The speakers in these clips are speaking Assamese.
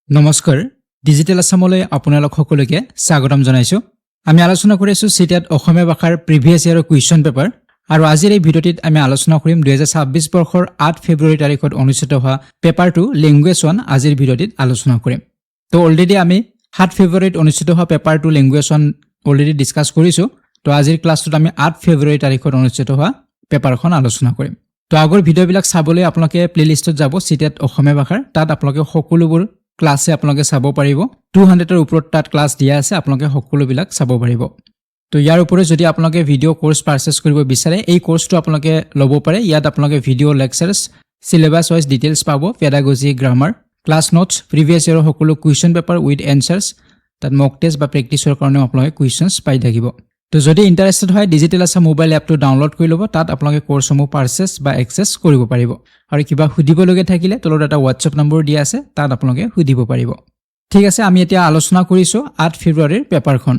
নমস্কাৰ ডিজিটেল আসামলৈ আপোনালোক সকলোকে স্বাগতম জনাইছো আমি আলোচনা কৰিছো সিটেট অসমীয়া ভাষাৰ প্ৰিভিয়াস ইয়াৰৰ কুৱেশ্যন পেপাৰ আৰু আজিৰ এই ভিডিঅ'টিত আমি আলোচনা কৰিম 2026 বৰ্ষৰ 8 ফেব্ৰুৱাৰী তাৰিখত অনুষ্ঠিত হোৱা পেপাৰ 2 ল্যাঙ্গুৱেজ 1 আজিৰ ভিডিঅ'টিত আলোচনা কৰিম তো অলৰেডি আমি 7 ফেব্ৰুৱাৰীত অনুষ্ঠিত হোৱা পেপাৰ 2 ল্যাঙ্গুৱেজ 1 অলৰেডি ডিসকাস কৰিছো তো আজিৰ ক্লাছটোত আমি 8 ফেব্ৰুৱাৰী তাৰিখত অনুষ্ঠিত হোৱা পেপাৰখন আলোচনা কৰিম তো আগৰ ভিডিঅ'বিলাক চাবলৈ আপোনালোকে প্লেলিষ্টত যাব সিটেট অসমীয়া ভাষাৰ তাত আপোনালোকে সকলোবোৰ ক্লাসে আপোনালোকে চাব পাৰিব 200 ৰ ওপৰত তাত ক্লাস দিয়া আছে আপোনালোকে সকলোবিলাক চাব পাৰিব তো ইয়াৰ ওপৰত যদি আপোনালোকে ভিডিও কোৰ্স পাৰচেজ কৰিব বিচাৰে এই কোৰ্সটো আপোনালোকে ল'ব পাৰে ইয়াত আপোনালোকে ভিডিও লেকচাৰছ সিলেবাস ওয়াইজ ডিটেইলছ পাব পেডাগজি গ্ৰামাৰ ক্লাস নোটছ প্ৰিভিয়াস ইয়াৰৰ সকলো কুৱেশ্যন পেপাৰ উইথ এনসাৰ্স তাত মক টেষ্ট বা প্ৰেক্টিছৰ কাৰণে আপোনালোকে কুৱেশ্যনছ পাই থাকিব তো যদি ইন্টাৰেস্টেড হয় ডিজিটেল আসাম মোবাইল এপটো ডাউনলোড কৰি ল'ব তাত আপোনালোকে কোৰ্সসমূহ পাৰচেজ বা এক্সেছ কৰিব পাৰিব আৰু কিবা সুধিবলগীয়া থাকিলে তলত এটা WhatsApp নম্বৰ দিয়া আছে তাত আপোনালোকে সুধিব পাৰিব ঠিক আছে আমি এতিয়া আলোচনা কৰিছো 8 ফেব্ৰুৱাৰীৰ পেপাৰখন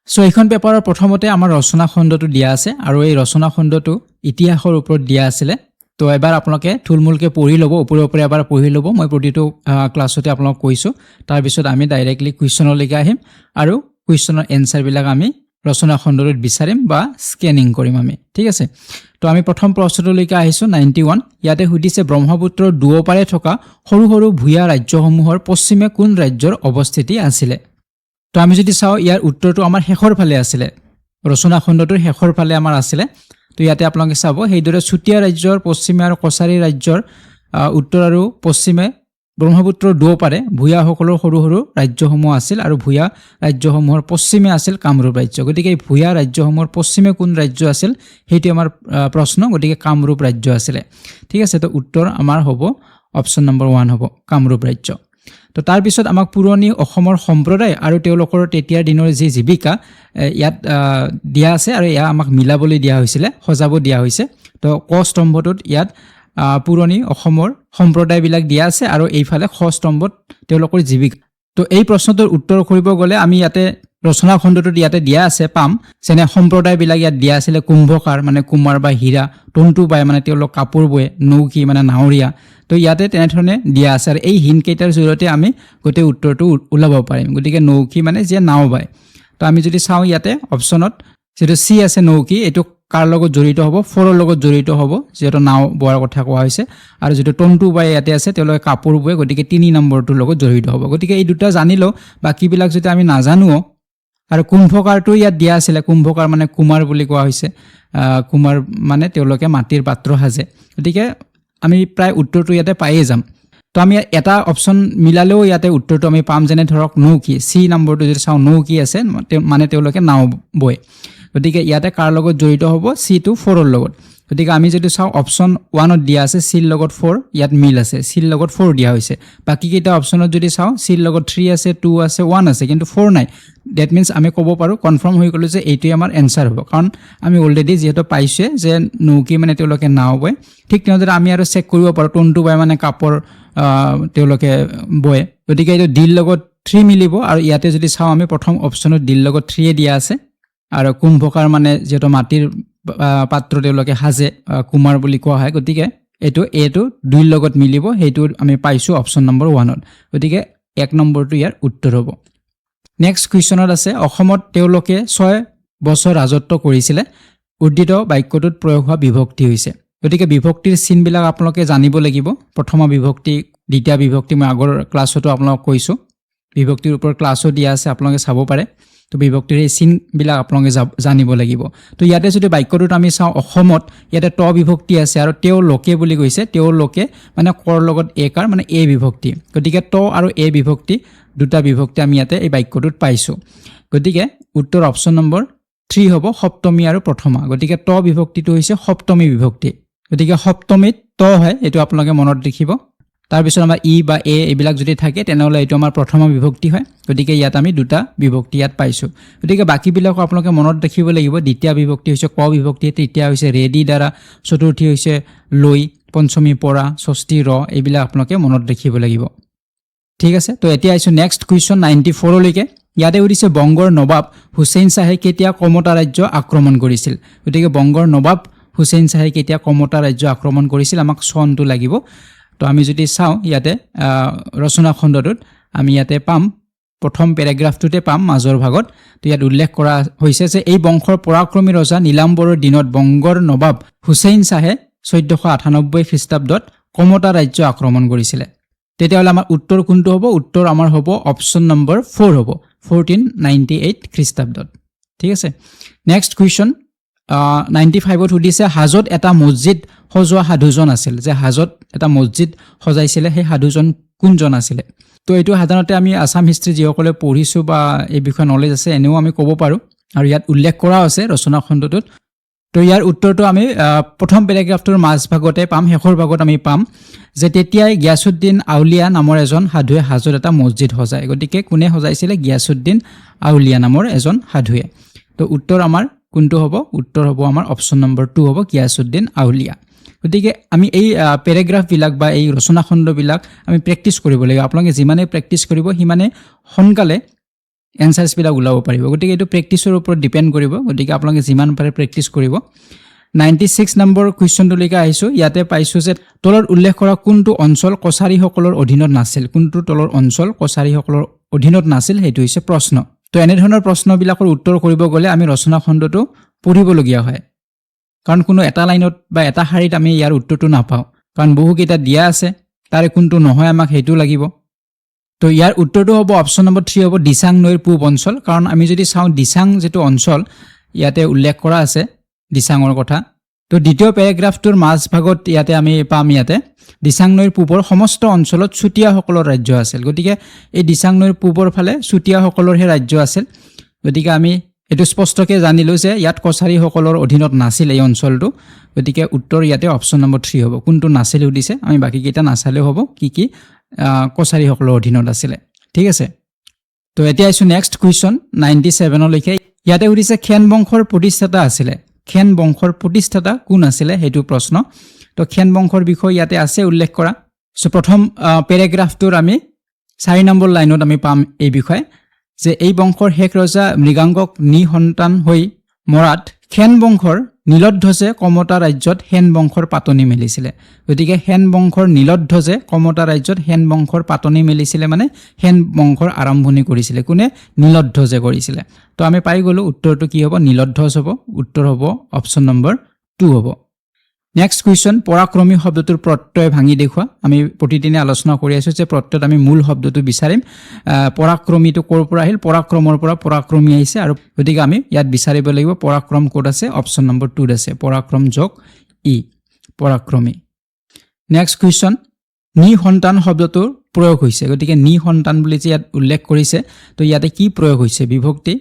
সো এইখন পেপাৰৰ প্ৰথমতে আমাৰ ৰচনা খণ্ডটো দিয়া আছে আৰু এই ৰচনা খণ্ডটো ইতিহাসৰ ওপৰত দিয়া আছিল তো এবাৰ আপোনালোকে থুলমুলকে পঢ়ি ল'ব ওপৰে ওপৰে এবাৰ পঢ়ি ল'ব মই প্ৰতিটো ক্লাছতে আপোনালোক কৈছো তাৰ পিছত আমি ডাইৰেক্টলি কুৱেশ্যনলৈকে আহিম আৰু কুৱেশ্যনৰ এনসাৰ বিলাক আমি ৰচনা খণ্ডটোত বিচাৰিম বা স্ক্যানিং কৰিম আমি ঠিক আছে তো আমি প্ৰথম প্ৰশ্নটোলৈকে আহিছো 91 ইয়াতে সুধিছে ব্ৰহ্মপুত্ৰৰ দুওপাৰে থকা সৰু সৰু ভূঞা ৰাজ্যসমূহৰ পশ্চিমে কোন ৰাজ্যৰ অৱস্থিতি আছিল তো আমি যদি চাও ইয়াৰ উত্তৰটো আমাৰ শেষৰ ফালে আছিল ৰচনা খণ্ডটোৰ শেষৰ ফালে আমাৰ আছিল তো ইয়াতে আপোনালোকে চাব হেইদৰে চুটিয়া ৰাজ্যৰ পশ্চিমে আৰু কছাৰী ৰাজ্যৰ উত্তৰ আৰু পশ্চিমে ব্ৰহ্মপুত্ৰৰ দুওপাৰে ভূঞা সকলৰ সৰু সৰু ৰাজ্যসমূহ আছিল আৰু ভূঞা ৰাজ্যসমূহৰ পশ্চিমে আছিল কামৰূপ ৰাজ্য গতিকে ভূঞা ৰাজ্যসমূহৰ পশ্চিমে কোন ৰাজ্য আছিল হেইটো আমাৰ প্ৰশ্ন গতিকে কামৰূপ ৰাজ্য আছিল ঠিক আছে তো উত্তৰ আমাৰ হ'ব অপচন নম্বৰ 1 হ'ব কামৰূপ ৰাজ্য তো তাৰ পিছত আমাক পুৰণি অসমৰ সম্প্ৰদায় আৰু তেওঁলোকৰ তেতিয়াৰ দিনৰ যি জীৱিকা ইয়াত দিয়া আছে আৰু ইয়া আমাক মিলাবলৈ দিয়া হৈছিল সজাব দিয়া হৈছে তো ক স্তম্ভটোত ইয়াত পুৰণি অসমৰ সম্প্ৰদায় বিলাক দিয়া আছে আৰু এইফালে খ স্তম্ভত তেওঁলোকৰ জীৱিকা তো এই প্ৰশ্নটোৰ উত্তৰ কৰিব গলে আমি ইয়াতে ৰচনা খণ্ডটোত ইয়াতে দিয়া আছে পাম যেনে সম্প্ৰদায় বিলাক ইয়াত দিয়া আছিল কুম্ভকাৰ মানে কুমাৰ বা হীৰা তন্তু বাই মানে তেওঁলোক কাপোৰ বয়ে নৌকি মানে নাৱৰীয়া তো ইয়াতে তেনেধৰণে দিয়া আছে আৰু এই হিন কেইটাৰ জৰিয়তে আমি গোটেই উত্তৰটো উলাব পাৰিম গতিকে নৌকি মানে যে নাও বাই তো আমি যদি চাও ইয়াতে অপচনত যেটো সি আছে নৌকি এটো কাৰ লগত জড়িত হ'ব ফৰৰ লগত জড়িত হ'ব যেটো নাও বোৱাৰ কথা কোৱা হৈছে আৰু যেটো তন্তু বাই ইয়াতে আছে তেওঁলোকে কাপোৰ বয়ে গতিকে 3 নম্বৰটোৰ লগত জড়িত হ'ব গতিকে এই দুটা জানিলো বাকি বিলাক যদি আমি নাজানো আৰু কুম্ভকাৰটো ইয়াত দিয়া আছিল কুম্ভকাৰ মানে কুমাৰ বুলি কোৱা হৈছে কুমাৰ মানে তেওঁলোকে মাটিৰ পাত্ৰ সাজে গতিকে আমি প্ৰায় উত্তৰটো ইয়াতে পাইয়ে যাম তো আমি এটা অপচন মিলালেও ইয়াতে উত্তৰটো আমি পাম যেনে ধৰক নৌকি সি নম্বৰটো যদি চাও নৌকি আছে মানে তেওঁলোকে নাও বয় গতিকে ইয়াতে কাৰ লগত জড়িত হ'ব C2 4 ৰ লগত গতিকে আমি যদি চাও অপচন 1 ত দিয়া আছে C ৰ লগত 4 ইয়াত মিল আছে C ৰ লগত 4 দিয়া হৈছে বাকি কেইটা অপচনত যদি চাও C ৰ লগত 3 আছে 2 আছে 1 আছে কিন্তু 4 নাই দ্যাট মিন্স আমি ক'ব পাৰো কনফাৰ্ম হৈ গলো যে এইটোই আমাৰ এনসাৰ হ'ব কাৰণ আমি অলৰেডি যেটো পাইছে যে নৌকি মানে তেওঁলোকে নাও বয় ঠিক তেনেদৰে আমি আৰু চেক কৰিব পাৰো তন্তু বাই মানে কাপোৰ তেওঁলোকে বয় গতিকে এইটো ডিৰ লগত 3 মিলিব আৰু ইয়াতে যদি চাও আমি প্ৰথম অপচনত ডিৰ লগত 3 এ দিয়া আছে আৰু কুম্ভকাৰ মানে যেটো মাটিৰ পাত্ৰ তেওঁলোকে হাজে কুমাৰ বুলি কোৱা হয় গতিকে এটো 2 ৰ লগত মিলিব হেইটো আমি পাইছো অপচন নম্বৰ 1 ত গতিকে 1 নম্বৰটো ইয়াৰ উত্তৰ হ'ব নেক্সট কুৱেশ্যনত আছে অসমত তেওঁলোকে 6 বছৰ ৰাজত্ব কৰিছিল উদ্ধৃত বাক্যটোত প্ৰয়োগ হোৱা বিভক্তি হৈছে গতিকে বিভক্তিৰ চিনবিলাক আপোনালোকে জানিব লাগিব প্ৰথম বিভক্তি দ্বিতীয় বিভক্তি মই আগৰ ক্লাছতো আপোনালোকক কৈছো বিভক্তিৰ ওপৰত ক্লাছও দিয়া আছে আপোনালোকে চাব পাৰে তো বিভক্তিৰ এই চিন বিলাক আপোনালোকে জানিব লাগিব তো ইয়াতে যদি বাক্যটোত আমি চাও অসমত ইয়াতে ত বিভক্তি আছে আৰু তেও লোকে বুলি কৈছে তেও লোকে মানে কৰ লগত একাৰ মানে এ বিভক্তি গতিকে ত আৰু এ বিভক্তি দুটা বিভক্তি আমি ইয়াতে এই বাক্যটোত পাইছো গতিকে উত্তৰ অপচন নম্বৰ 3 হ'ব সপ্তমী আৰু প্ৰথমা গতিকে ত বিভক্তিটো হৈছে সপ্তমী বিভক্তি গতিকে সপ্তমীত ত হয় এটো আপোনালোকে মনত ৰাখিব তাৰ পিছত আমাৰ ই বা এ এইবিলাক যদি থাকে তেনেহলে এটো আমাৰ প্ৰথম বিভক্তি হয় গতিকে ইয়াত আমি দুটা বিভক্তি ইয়াত পাইছো গতিকে বাকি বিলাক আপোনালোকে মনত ৰাখিব লাগিব দ্বিতীয় বিভক্তি হৈছে ক বিভক্তি তৃতীয় হৈছে ৰেডি দ্বাৰা চতুৰ্থী হৈছে লৈ পঞ্চমী পৰা ষষ্ঠী ৰ এইবিলাক আপোনালোকে মনত ৰাখিব লাগিব ঠিক আছে তো এতিয়া আইছো নেক্সট কুৱেশ্যন 94 লৈকে ইয়াতে উদিছে বংগৰ নবাব হুছেইন শাহে কেতিয়া কমতা ৰাজ্য আক্ৰমণ কৰিছিল গতিকে বংগৰ নবাব হুছেইন শাহে কেতিয়া কমতা ৰাজ্য আক্ৰমণ কৰিছিল আমাক চনটো লাগিব তো আমি যদি চাও ইয়াতে ৰচনা খণ্ডটোত আমি ইয়াতে পাম প্ৰথম পেৰাগ্ৰাফটোতে পাম মাজৰ ভাগত তো ইয়াত উল্লেখ কৰা হৈছে যে এই বংশৰ পৰাক্ৰমী ৰজা নীলাম্বৰৰ দিনত বংগৰ নবাব হুছেইন শাহে 1498 খ্ৰীষ্টাব্দত কমতা ৰাজ্য আক্ৰমণ কৰিছিলে তেতিয়াহ'লে আমাৰ উত্তৰ কোনটো হ'ব উত্তৰ আমাৰ হ'ব অপচন নম্বৰ 4 হ'ব 1498 খ্ৰীষ্টাব্দত ঠিক আছে নেক্সট কুৱেশ্যন 95ত সুধিছে হাজত এটা মছজিদ সজোৱা সাধুজন আছিল যে হাজত এটা মছজিদ সজাইছিলে সেই সাধুজন কোনজন আছিলে তো এইটো সাধাৰণতে আমি আসাম হিষ্ট্ৰী যিসকলে পঢ়িছোঁ বা এই বিষয়ে নলেজ আছে এনেও আমি ক'ব পাৰোঁ আৰু ইয়াত উল্লেখ কৰা আছে ৰচনা খণ্ডটোত তো ইয়াৰ উত্তৰটো আমি প্ৰথম পেৰাগ্ৰাফটোৰ মাজভাগতে পাম শেষৰ ভাগত আমি পাম যে তেতিয়াই গিয়াছুদ্দিন আউলিয়া নামৰ এজন সাধুৱে হাজত এটা মছজিদ সজায় গতিকে কোনে সজাইছিলে গিয়াছুদ্দিন আউলিয়া নামৰ এজন সাধুৱে তো উত্তৰ আমাৰ কোনটো হ'ব উত্তৰ হ'ব আমাৰ অপচন নম্বৰ 2 হ'ব গিয়াছুদ্দিন আউলিয়া গতিকে আমি এই পেৰাগ্ৰাফবিলাক বা এই ৰচনা খণ্ডবিলাক আমি প্ৰেক্টিছ কৰিব লাগিব আপোনালোকে যিমানে প্ৰেক্টিছ কৰিব সিমানে সোনকালে এনসাৰ্ছবিলাক ওলাব পাৰিব গতিকে এইটো প্ৰেক্টিছৰ ওপৰত ডিপেণ্ড কৰিব গতিকে আপোনালোকে যিমান পাৰে প্ৰেক্টিছ কৰিব 96 নম্বৰ কুৱেশ্যনটোলৈকে আহিছোঁ ইয়াতে পাইছোঁ যে তলত উল্লেখ কৰা কোনটো অঞ্চল কছাৰীসকলৰ অধীনত নাছিল কোনটো তলৰ অঞ্চল কছাৰীসকলৰ অধীনত নাছিল সেইটো হৈছে প্ৰশ্ন তো এনেধৰণৰ প্ৰশ্নবিলাকৰ উত্তৰ কৰিব গ'লে আমি ৰচনা খণ্ডটো পঢ়িবলগীয়া হয় কাৰণ কোনো এটা লাইনত বা এটা শাৰীত আমি ইয়াৰ উত্তৰটো নাপাওঁ কাৰণ বহুকেইটা দিয়া আছে তাৰে কোনটো নহয় আমাক সেইটো লাগিব তো ইয়াৰ উত্তৰটো হ'ব অপচন নম্বৰ 3 হ'ব দিচাং নৈৰ পূব অঞ্চল কাৰণ আমি যদি চাওঁ দিচাং যেটো অঞ্চল ইয়াতে উল্লেখ কৰা আছে দিচাঙৰ কথা তো দ্বিতীয় পেৰাগ্ৰাফটোৰ মাজভাগত ইয়াতে আমি পাম ইয়াতে দিচাং নৈৰ পূবৰ সমস্ত অঞ্চলত চুতীয়াসকলৰ ৰাজ্য আছিল গতিকে এই দিচাং নৈৰ পূবৰ ফালে চুতীয়াসকলৰহে ৰাজ্য আছিল গতিকে আমি এটো স্পষ্টকৈ জানিলোঁ যে ইয়াত কছাৰীসকলৰ অধীনত নাছিল এই অঞ্চলটো গতিকে উত্তৰ ইয়াতে অপচন নম্বৰ 3 হ'ব কোনটো নাছিল সুধিছে আমি বাকীকেইটা নাচালেও হ'ব কি কছাৰীসকলৰ অধীনত আছিলে ঠিক আছে তো এতিয়া আইছোঁ নেক্সট কুৱেশ্যন 97 লৈকে ইয়াতে সুধিছে খেন বংশৰ প্ৰতিষ্ঠাতা আছিলে খেন বংশৰ প্ৰতিষ্ঠাতা কোন আছিলে সেইটো প্ৰশ্ন তো খেন বংশৰ বিষয়ে ইয়াতে আছে উল্লেখ কৰা সো প্ৰথম পেৰাগ্ৰাফটোৰ আমি 4 নম্বৰ লাইনত আমি পাম এই বিষয়ে যে এই বংশৰ শেষ ৰজা মৃগাংকক নিসন্তান হৈ মৰাত খেন বংশৰ নীলধ্বজে কমতা ৰাজ্যত হেন বংশৰ পাতনি মেলিছিলে গতিকে হেন বংশৰ নীলধ্বজে কমতা ৰাজ্যত হেন বংশৰ পাতনি মেলিছিলে মানে হেন বংশৰ আৰম্ভণি কৰিছিলে কোনে নীলধ্বজে কৰিছিলে তো আমি পাই গ'লো উত্তৰটো কি হ'ব নীলধ্বজ হ'ব উত্তৰ হ'ব অপচন নম্বৰ 2 হ'ব নেক্সট কুৱেশ্যন পৰাক্ৰমী শব্দটোৰ প্ৰত্যয় ভাঙি দেখুৱা আমি প্ৰতিদিনে আলোচনা কৰি আছোঁ যে প্ৰত্যয়ত আমি মূল শব্দটো বিচাৰিম পৰাক্ৰমীটো ক'ৰ পৰা আহিল পৰাক্ৰমৰ পৰা পৰাক্ৰমী আহিছে আৰু গতিকে আমি ইয়াত বিচাৰিব লাগিব পৰাক্ৰম ক'ত আছে অপচন নম্বৰ 2 আছে পৰাক্ৰম যোগ ই পৰাক্ৰমী নেক্সট কুৱেশ্যন নিসন্তান শব্দটোৰ প্ৰয়োগ হৈছে গতিকে নিসন্তান বুলি যে ইয়াত উল্লেখ কৰিছে তো ইয়াতে কি প্ৰয়োগ হৈছে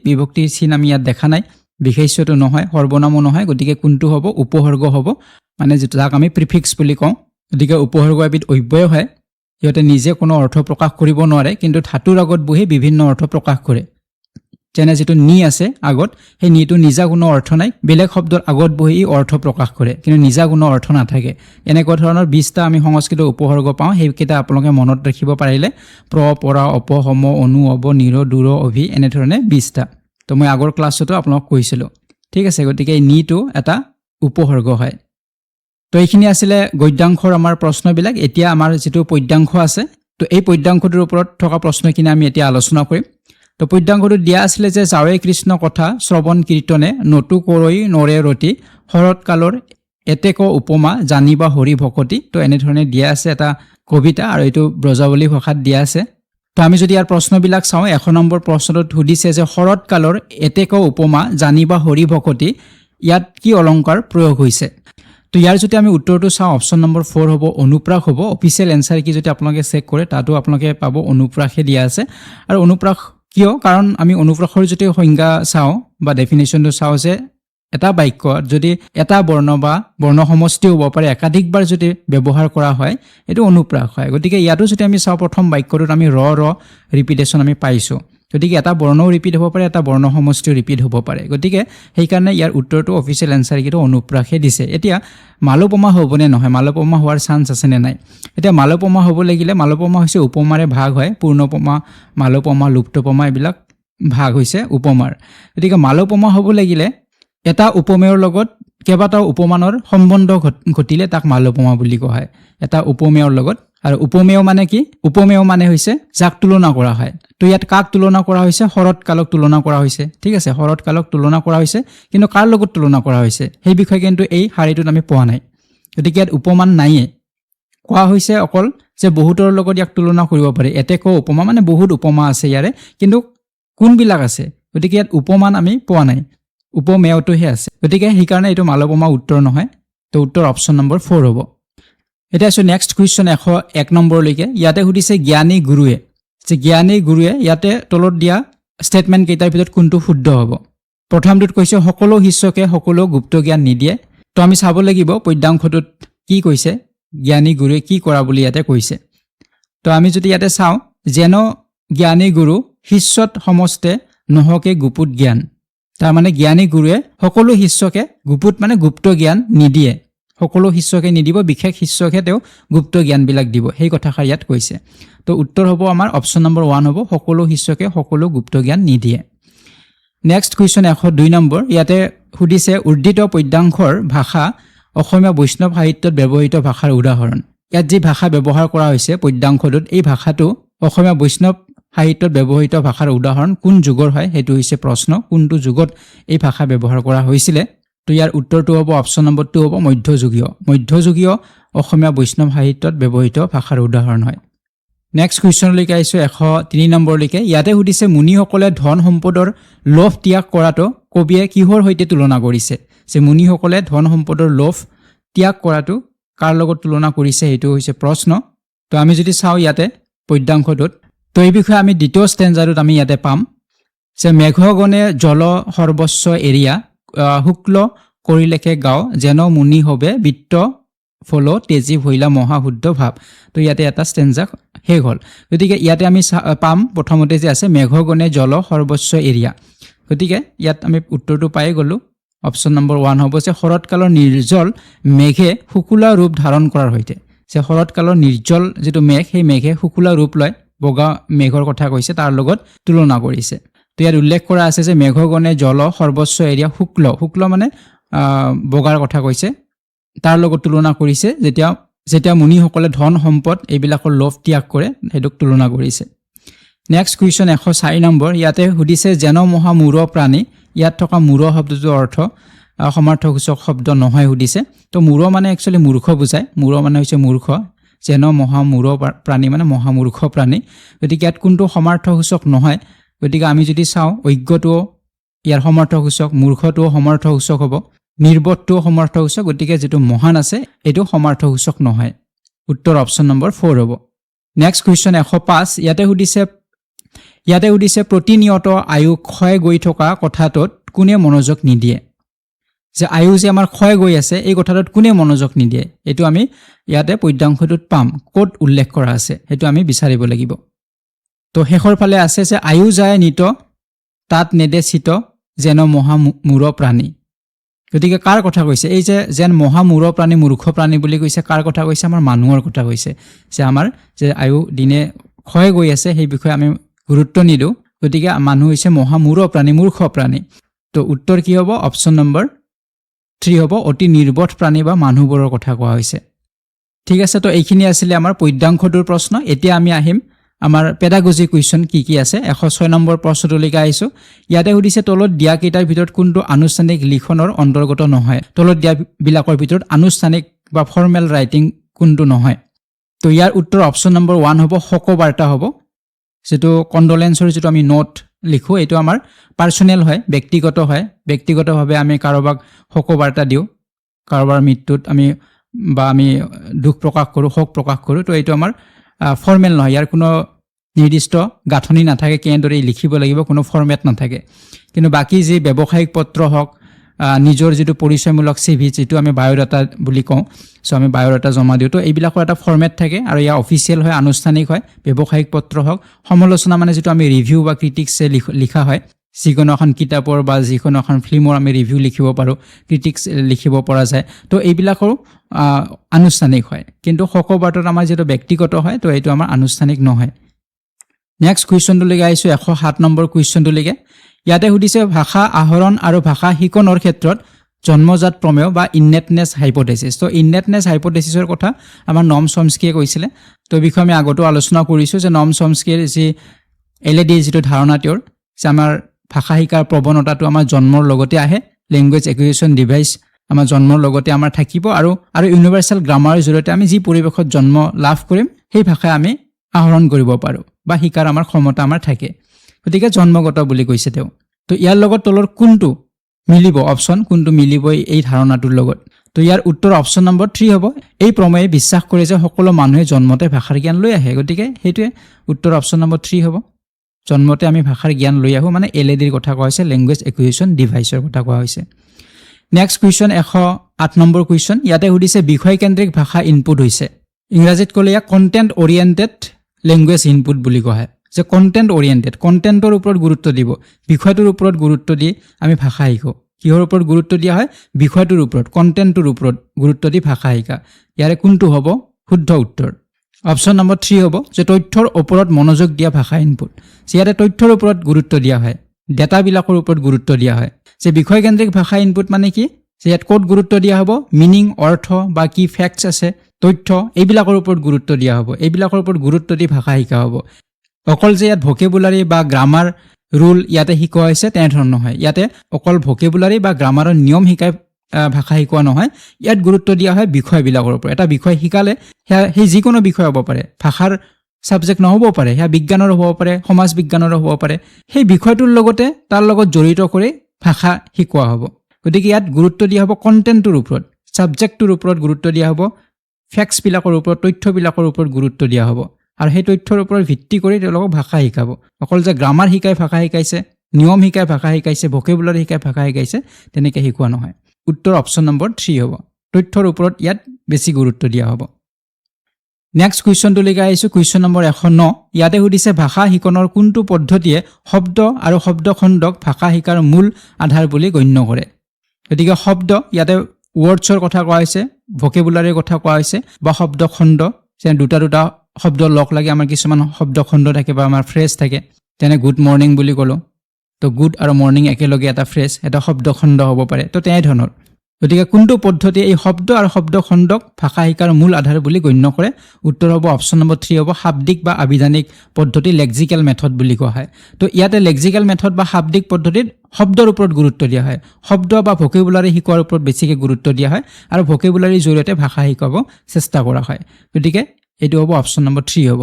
বিভক্তিৰ চিন আমি ইয়াত দেখা নাই বিশেষ্যটো নহয় সৰ্বনামো নহয় গতিকে কোনটো হ'ব উপসৰ্গ হ'ব মানে যাক আমি প্ৰিফিক্স বুলি কওঁ গতিকে উপসৰ্গ এবিধ অব্যয় হয় ইহঁতে নিজে কোনো অৰ্থ প্ৰকাশ কৰিব নোৱাৰে কিন্তু ধাতুৰ আগত বহি বিভিন্ন অৰ্থ প্ৰকাশ কৰে যেনে যেটো নি আছে আগত সেই নিটো নিজা কোনো অৰ্থ নাই বেলেগ শব্দৰ আগত বহি অৰ্থ প্ৰকাশ কৰে কিন্তু নিজা কোনো অৰ্থ নাথাকে এনেকুৱা ধৰণৰ 20টা আমি সংস্কৃত উপসৰ্গ পাওঁ সেইকেইটা আপোনালোকে মনত ৰাখিব পাৰিলে প্ৰ পৰা অপ সম অনু অব নিৰ দূৰ অভি এনে ধৰণে 20টা তো মই আগৰ ক্লাছতো আপোনাক কৈছিলোঁ ঠিক আছে গতিকে এই নিটো এটা উপসৰ্গ হয় তো এইখিনি আছিলে গদ্যাংশৰ আমাৰ প্ৰশ্নবিলাক এতিয়া আমাৰ যেটো পদ্যাংশ আছে তো এই পদ্যাংশটোৰ ওপৰত থকা প্ৰশ্নখিনি আমি এতিয়া আলোচনা কৰিম তো পদ্যাংশটো দিয়া আছিলে যে যাৱে কৃষ্ণ কথা শ্ৰৱণ কীৰ্তনে নটু কৰৈ নৰে ৰতি শৰৎ কালৰ এতেক উপমা জানিবা হৰি ভকতি তো এনে ধৰণে দিয়া আছে এটা কবিতা আৰু এইটো ব্ৰজাৱলী ভাষাত দিয়া আছে তো আমি যদি ইয়াৰ প্ৰশ্নবিলাক চাওঁ 1 নম্বৰ প্ৰশ্নটোত সুধিছে যে শৰৎ কালৰ এতেক উপমা জানিবা হৰি ভকতি ইয়াত কি অলংকাৰ প্ৰয়োগ হৈছে তো ইয়াৰ যদি আমি উত্তৰটো চাওঁ অপচন নম্বৰ 4 হ'ব অনুপ্ৰাস হ'ব অফিচিয়েল এনসাৰ কি যদি আপোনালোকে চেক কৰে তাতো আপোনালোকে পাব অনুপ্ৰাসে দিয়া আছে আৰু অনুপ্ৰাস কিয় কাৰণ আমি অনুপ্ৰাসৰ যদি সংজ্ঞা চাওঁ বা ডেফিনেশ্যনটো চাওঁ যে এটা বাক্য যদি এটা বৰ্ণ বা বৰ্ণ সমষ্টি হ'ব পাৰে একাধিকবাৰ যদি ব্যৱহাৰ কৰা হয় এটো অনুপ্ৰাস হয় গতিকে ইয়াতো যদি আমি চাওঁ প্ৰথম বাক্যটোত আমি ৰ ৰিপিটেশ্যন আমি পাইছোঁ গতিকে এটা বৰ্ণও ৰিপিট হ'ব পাৰে এটা বৰ্ণ সমষ্টিও ৰিপিট হ'ব পাৰে গতিকে সেইকাৰণে ইয়াৰ উত্তৰটো অফিচিয়েল এনসাৰ কিটো অনুপ্ৰাসে দিছে এতিয়া মালোপমা হ'বনে নহয় মালোপমা হোৱাৰ চান্স আছে নে নাই এতিয়া মালোপমা হ'ব লাগিলে মালোপমা হৈছে উপমাৰে ভাগ হয় পূৰ্ণপমা মালোপমা লুপ্তপমা এইবিলাক ভাগ হৈছে উপমাৰ গতিকে মালোপমা হ'ব লাগিলে এটা উপমেয়ৰ লগত কেইবাটাও উপমানৰ সম্বন্ধ ঘটিলে তাক মালোপমা বুলি কোৱা হয় এটা উপমেয়ৰ লগত আৰু উপমেয় মানে কি উপমেয় মানে হৈছে যাক তুলনা কৰা হয় তো ইয়াত কাক তুলনা কৰা হৈছে শৰৎকালক তুলনা কৰা হৈছে ঠিক আছে শৰৎকালক তুলনা কৰা হৈছে কিন্তু কাৰ লগত তুলনা কৰা হৈছে সেই বিষয়ে কিন্তু এই শাৰীটোত আমি পোৱা নাই গতিকে ইয়াত উপমান নাইয়ে কোৱা হৈছে অকল যে বহুতৰ লগত ইয়াক তুলনা কৰিব পাৰি এতে কো উপমা মানে বহুত উপমা আছে ইয়াৰে কিন্তু কোনবিলাক আছে গতিকে ইয়াত উপমান আমি পোৱা নাই উপমেয়টোহে আছে গতিকে সেইকাৰণে এইটো মালৱমা উত্তৰ নহয় তো উত্তৰ অপশ্যন নম্বৰ 4 হ'ব এটা আছে নেক্সট কুৱেশ্যন 101 নম্বৰলৈকে ইয়াতে সুধিছে জ্ঞানী গুৰুৱে যে জ্ঞানী গুৰুৱে ইয়াতে তলত দিয়া ষ্টেটমেন্ট কেইটাৰ ভিতৰত কোনটো শুদ্ধ হ'ব প্ৰথমটোত কৈছে সকলো শিষ্যকে সকলো গুপ্ত জ্ঞান নিদিয়ে তো আমি চাব লাগিব পদ্যাংশটোত কি কৈছে জ্ঞানী গুৰুৱে কি কৰা বুলি ইয়াতে কৈছে তো আমি যদি ইয়াতে চাওঁ যেন জ্ঞানী গুৰু শিষ্যত সমস্তে নহকে গুপুত জ্ঞান তাৰ মানে জ্ঞানী গুৰুৱে সকলো শিষ্যকে গুপুত মানে গুপ্ত জ্ঞান নিদিয়ে সকলো শিষ্যকে নিদিব বিশেষ শিষ্যকে তেওঁ গুপ্ত জ্ঞানবিলাক দিব সেই কথাষাৰ ইয়াত কৈছে তো উত্তৰ হ'ব আমাৰ অপশ্যন নম্বৰ 1 হ'ব সকলো শিষ্যকে সকলো গুপ্ত জ্ঞান নিদিয়ে নেক্সট কুৱেশ্যন 102 নম্বৰ ইয়াতে সুধিছে উৰ্দিত পদ্যাংশৰ ভাষা অসমীয়া বৈষ্ণৱ সাহিত্যত ব্যৱহৃত ভাষাৰ উদাহৰণ ইয়াত যি ভাষা ব্যৱহাৰ কৰা হৈছে পদ্যাংশটোত এই ভাষাটো অসমীয়া বৈষ্ণৱ সাহিত্যত ব্যৱহৃত ভাষাৰ উদাহৰণ কোন যুগৰ হয় হেতু হৈছে প্ৰশ্ন কোনটো যুগত এই ভাষা ব্যৱহাৰ কৰা হৈছিল তো ইয়াৰ উত্তৰটো হ'ব অপশ্যন নম্বৰ 2 হ'ব মধ্যযুগীয় অসমীয়া বৈষ্ণৱ সাহিত্যত ব্যৱহৃত ভাষাৰ উদাহৰণ হয় নেক্সট কুৱেশ্যনলৈকে আহিছো 103 নম্বৰলৈকে ইয়াতে সুধিছে মুনিসকলে ধন সম্পদৰ লোভ ত্যাগ কৰাটো কবিয়ে কিহৰ সৈতে তুলনা কৰিছে যে মুনিসকলে ধন সম্পদৰ লোভ ত্যাগ কৰাটো কাৰ লগত তুলনা কৰিছে হেতু হৈছে প্ৰশ্ন তো আমি যদি চাওঁ ইয়াতে পদ্যাংশটোত তো এই বিষয়ে আমি দ্বিতীয় ষ্টেঞ্জাৰত আমি ইয়াতে পাম যে মেঘগণে জল সৰ্বস্ব এৰিয়া শুক্ল কৰিলেখে গাঁও যেন মুনি হবে বিত্ত ফল তেজী ভৈলা মহাশুদ্ধ ভাৱ তো ইয়াতে এটা ষ্টেঞ্জা শেষ হ'ল গতিকে ইয়াতে আমি পাম প্ৰথমতে যে আছে মেঘগণে জল সৰ্বস্ব এৰিয়া গতিকে ইয়াত আমি উত্তৰটো পাই গ'লো অপশ্যন নম্বৰ 1 হ'ব যে শৰৎকালৰ নিৰ্জল মেঘে শুকুলা ৰূপ ধাৰণ কৰাৰ সৈতে যে শৰৎকালৰ নিৰ্জল যেটো মেঘ সেই মেঘে শুকুলা ৰূপ লয় বগা মেঘৰ কথা কৈছে তাৰ লগত তুলনা কৰিছে তো ইয়াত উল্লেখ কৰা আছে যে মেঘগণে জল সৰ্বস্ব এৰিয়া শুক্ল মানে বগাৰ কথা কৈছে তাৰ লগত তুলনা কৰিছে যেতিয়া মুনিসকলে ধন সম্পদ এইবিলাকৰ লোভ ত্যাগ কৰে হেতুক তুলনা কৰিছে নেক্সট কুৱেশ্যন 104 নম্বৰ ইয়াতে সুধিছে যেন মহা মূৰ প্ৰাণী ইয়াত থকা মূৰ শব্দটোৰ অৰ্থ সমাৰ্থকসূচক শব্দ নহয় সুধিছে তো মূৰ মানে একচুৱেলি মূৰ্খ বুজায় মূৰ মানে হৈছে মূৰ্খ যেন মহা মূৰ প্ৰাণী মানে মহা মূৰ্খ প্ৰাণী গতিকে ইয়াত কোনটো সমাৰ্থকসূচক নহয় গতিকে আমি যদি চাওঁ অজ্ঞটো ইয়াৰ সমাৰ্থকসূচক মূৰ্খটো সমাৰ্থকসূচক হ'ব নিৰ্বোধটো সমাৰ্থকসূচক গতিকে যেটো মহান আছে এটো সমাৰ্থকসূচক নহয় উত্তৰ অপশ্যন নম্বৰ 4 হ'ব নেক্সট কুৱেশ্যন 105 ইয়াতে সুধিছে প্ৰতিনিয়ত আয়ু ক্ষয় গৈ থকা কথাটোত কোনে মনোযোগ নিদিয়ে যে আয়ু যে আমাৰ ক্ষয় গৈ আছে এই কথাটোত কোনে মনোযোগ নিদিয়ে এটো আমি ইয়াতে পদ্যাংশটোত পাম ক'ত উল্লেখ কৰা আছে হেতু আমি বিচাৰিব লাগিব তো শেষৰ ফালে আছে যে আয়ু যায় নিত তাত নেদে চিত যেন মহা মূৰ প্ৰাণী গতিকে কাৰ কথা কৈছে এই যে যেন মহা মূৰ প্ৰাণী মূৰ্খ প্ৰাণী বুলি কৈছে কাৰ কথা কৈছে আমাৰ মানুহৰ কথা কৈছে যে আমাৰ যে আয়ু দিনে ক্ষয় গৈ আছে সেই বিষয়ে আমি গুৰুত্ব নিদিওঁ গতিকে মানুহ হৈছে মহা মূৰ প্ৰাণী মূৰ্খ প্ৰাণী তো উত্তৰ কি হ'ব অপশ্যন নম্বৰ 3 হ'ব অতি নিৰ্বোধ প্ৰাণী বা মানুহবোৰৰ কথা কোৱা হৈছে ঠিক আছে তো এইখিনি আছিল আমাৰ পদ্যাংশটোৰ প্ৰশ্ন এতিয়া আমি আহিম আমাৰ পেডাগজি কুৱেশ্যন কি আছে 106 নম্বৰ প্ৰশ্নটোলৈকে আহিছো ইয়াতে সুধিছে তলত দিয়া কেইটাৰ ভিতৰত কোনটো আনুষ্ঠানিক লিখনৰ অন্তৰ্গত নহয় তলত দিয়া বিলাকৰ ভিতৰত আনুষ্ঠানিক বা ফৰ্মেল ৰাইটিং কোনটো নহয় তো ইয়াৰ উত্তৰ অপশ্যন নম্বৰ 1 হ'ব শোকবাৰ্তা হ'ব যেটো কন্ডোলেন্সৰ যেটো আমি নোট লিখো এটো আমাৰ পাৰ্সোনেল হয় ব্যক্তিগতভাৱে আমি কাৰোবাক শোকবাৰ্তা দিও কাৰোবাৰ মৃত্যুত আমি দুখ প্ৰকাশ কৰো শোক প্ৰকাশ কৰো তো এটো আমাৰ ফৰ্মেল নহয় ইয়াৰ কোনো নিৰ্দিষ্ট গাঁথনি নাথাকে কেনেদৰে লিখিব লাগিব কোনো ফৰ্মেট নাথাকে কিন্তু বাকি যে ব্যৱসায়িক পত্ৰ হওক নিজৰ যেটো পৰিচয়মূলক সিভি যেটো আমি বায়োডাটা বুলি কওঁ সো আমি বায়োডাটা জমা দিও তো এইবিলাকৰ এটা ফৰ্মেট থাকে আৰু ইয়া অফিচিয়েল হয় আনুষ্ঠানিক হয় ব্যৱসায়িক পত্ৰ হওক সমালোচনা মানে যেটো আমি ৰিভিউ বা ক্ৰিটিক্সে লিখা হয় যিকোনো এখন কিতাপৰ বা যিকোনো এখন ফিল্মৰ আমি ৰিভিউ লিখিব পাৰো ক্ৰিটিক্স লিখিব পৰা যায় তো এইবিলাকৰ আনুষ্ঠানিক হয় কিন্তু শোকবাৰ্তাত আমাৰ যেটো ব্যক্তিগত হয় তো এইটো আমাৰ আনুষ্ঠানিক নহয় নেক্সট কুৱেশ্যনটোলৈকে আহিছো 107 নম্বৰ কুৱেশ্যনটোলৈকে ইয়াতে সুধিছে ভাষা আহৰণ আৰু ভাষা শিকনৰ ক্ষেত্ৰত জন্মজাত প্ৰমেয় বা ইননেটনেছ হাইপোথেচিছ। তো ইননেটনেছ হাইপোথেচিছৰ কথা আমাৰ নম চমস্কিয়ে কৈছিলে। তো এই বিষয়ে আমি আগতো আলোচনা কৰিছোঁ যে নম চমস্কিৰ যি এলএডিৰ যিটো ধাৰণা তেওঁৰ যে আমাৰ ভাষা শিকাৰ প্ৰৱণতাটো আমাৰ জন্মৰ লগতে আহে, লেংগুৱেজ একুইজিশ্যন ডিভাইচ আমাৰ জন্মৰ লগতে আমাৰ থাকিব আৰু ইউনিভাৰ্চেল গ্ৰামাৰৰ জৰিয়তে আমি যি পৰিৱেশত জন্ম লাভ কৰিম সেই ভাষা আমি আহৰণ কৰিব পাৰোঁ বা শিকাৰ আমাৰ ক্ষমতা আমাৰ থাকে। গতিকে জন্মগত বুলি কৈছে তেওঁ। তো ইয়াৰ লগত তলৰ কোনটো মিলিব অপশ্যন, কোনটো মিলিব এই ধাৰণাটোৰ লগত? তো ইয়াৰ উত্তৰ অপশ্যন নম্বৰ 3 হ'ব। এই প্ৰমেয়ে বিশ্বাস কৰে যে সকলো মানুহে জন্মতে ভাষাৰ জ্ঞান লৈ আহে। গতিকে সেইটোৱে উত্তৰ অপশ্যন নম্বৰ 3 হ'ব। জন্মতে আমি ভাষাৰ জ্ঞান লৈ আহোঁ, মানে এলএডিৰ কথা কোৱা হৈছে, লেংগুৱেজ একুইজিশ্যন ডিভাইচৰ কথা কোৱা হৈছে। Next question 108 number question. ইয়াতে সুধিছে বিষয়কেন্দ্ৰিক ভাষা ইনপুট হৈছে। ইংৰাজীত ক'লে ইয়াক কণ্টেণ্ট অৰিয়েণ্টেড লেংগুৱেজ ইনপুট বুলি কোৱা হয়। যে কণ্টেণ্ট অৰিয়েণ্টেড, কণ্টেণ্টৰ ওপৰত গুৰুত্ব দিব, বিষয়টোৰ ওপৰত গুৰুত্ব দি আমি ভাষা শিকোঁ। কিহৰ ওপৰত গুৰুত্ব দিয়া হয়? বিষয়টোৰ ওপৰত, কণ্টেণ্টটোৰ ওপৰত গুৰুত্ব দি ভাষা শিকা। ইয়াৰে কোনটো হ'ব শুদ্ধ উত্তৰ? অপশ্যন নম্বৰ 3 হ'ব যে তথ্যৰ ওপৰত মনোযোগ দিয়া ভাষা ইনপুট। ইয়াতে তথ্যৰ ওপৰত গুৰুত্ব দিয়া হয়, ডেটাবিলাকৰ ওপৰত গুৰুত্ব দিয়া হয়। যে বিষয়কেন্দ্ৰিক ভাষা ইনপুট মানে কি? যে ইয়াত ক'ত গুৰুত্ব দিয়া হ'ব? মিনিং, অৰ্থ বা কি ফেক্টছ আছে, তথ্য, এইবিলাকৰ ওপৰত গুৰুত্ব দিয়া হ'ব। এইবিলাকৰ ওপৰত গুৰুত্ব দি ভাষা শিকা হ'ব। অকল যে ইয়াত ভকেবুলাৰী বা গ্ৰামাৰ ৰুল ইয়াতে শিকোৱা হৈছে তেনেধৰণৰ নহয়। ইয়াতে অকল ভকেবুলাৰী বা গ্ৰামাৰৰ নিয়ম শিকাই ভাষা শিকোৱা নহয়। ইয়াত গুৰুত্ব দিয়া হয় বিষয়বিলাকৰ ওপৰত। এটা বিষয় শিকালে সেই যিকোনো বিষয় হ'ব পাৰে, ভাষাৰ ছাবজেক্ট নহ'ব পাৰে, সেয়া বিজ্ঞানৰ হ'ব পাৰে, সমাজ বিজ্ঞানৰো হ'ব পাৰে। সেই বিষয়টোৰ লগতে তাৰ লগত জড়িত কৰি ভাষা শিকোৱা হ'ব। গতিকে ইয়াত গুৰুত্ব দিয়া হ'ব কণ্টেণ্টটোৰ ওপৰত, ছাবজেক্টটোৰ ওপৰত গুৰুত্ব দিয়া হ'ব, ফেক্টছবিলাকৰ ওপৰত, তথ্যবিলাকৰ ওপৰত গুৰুত্ব দিয়া হ'ব। আৰু সেই তথ্যৰ ওপৰত ভিত্তি কৰি তেওঁলোকক ভাষা শিকাব। অকল যে গ্ৰামাৰ শিকাই ভাষা শিকাইছে, নিয়ম শিকাই ভাষা শিকাইছে, ভকেবুলাৰী শিকাই ভাষা শিকাইছে, তেনেকৈ শিকোৱা নহয়। উত্তৰ অপশ্যন নম্বৰ 3 হ'ব। তথ্যৰ ওপৰত ইয়াত বেছি গুৰুত্ব দিয়া হ'ব। নেক্সট কুৱেশ্যনটোলৈকে আহিছোঁ, কুৱেশ্যন নম্বৰ 109। ইয়াতে সুধিছে ভাষা শিকনৰ কোনটো পদ্ধতিয়ে শব্দ আৰু শব্দখণ্ডক ভাষা শিকাৰ মূল আধাৰ বুলি গণ্য কৰে? গতিকে শব্দ, ইয়াতে ৱৰ্ডছৰ কথা কোৱা হৈছে, ভকেবুলাৰীৰ কথা কোৱা হৈছে বা শব্দখণ্ড, যেনে দুটা শব্দ লগ লাগি আমাৰ কিছুমান শব্দখণ্ড থাকে বা আমাৰ ফ্ৰেজ থাকে। যেনে গুড মৰ্ণিং বুলি ক'লোঁ, তো গুড আৰু মৰ্ণিং একেলগে এটা ফ্ৰেজ, এটা শব্দখণ্ড হ'ব পাৰে। তো তেনেধৰণৰ। গতিকে কোনটো পদ্ধতিয়ে এই শব্দ আৰু শব্দখণ্ডক ভাষা শিকাৰ মূল আধাৰ বুলি গণ্য কৰে? উত্তৰ হ'ব অপশ্যন নম্বৰ 3 হ'ব শাব্দিক বা আবিধানিক পদ্ধতি, লেক্সিকেল মেথড বুলি কোৱা হয়। তো ইয়াতে লেক্সিকেল মেথড বা শাব্দিক পদ্ধতিত শব্দৰ ওপৰত গুৰুত্ব দিয়া হয়, শব্দ বা ভকেবুলাৰী শিকোৱাৰ ওপৰত বেছিকৈ গুৰুত্ব দিয়া হয় আৰু ভকেবুলাৰীৰ জৰিয়তে ভাষা শিকাব চেষ্টা কৰা হয়। গতিকে এইটো হ'ব অপশ্যন নম্বৰ 3 হ'ব।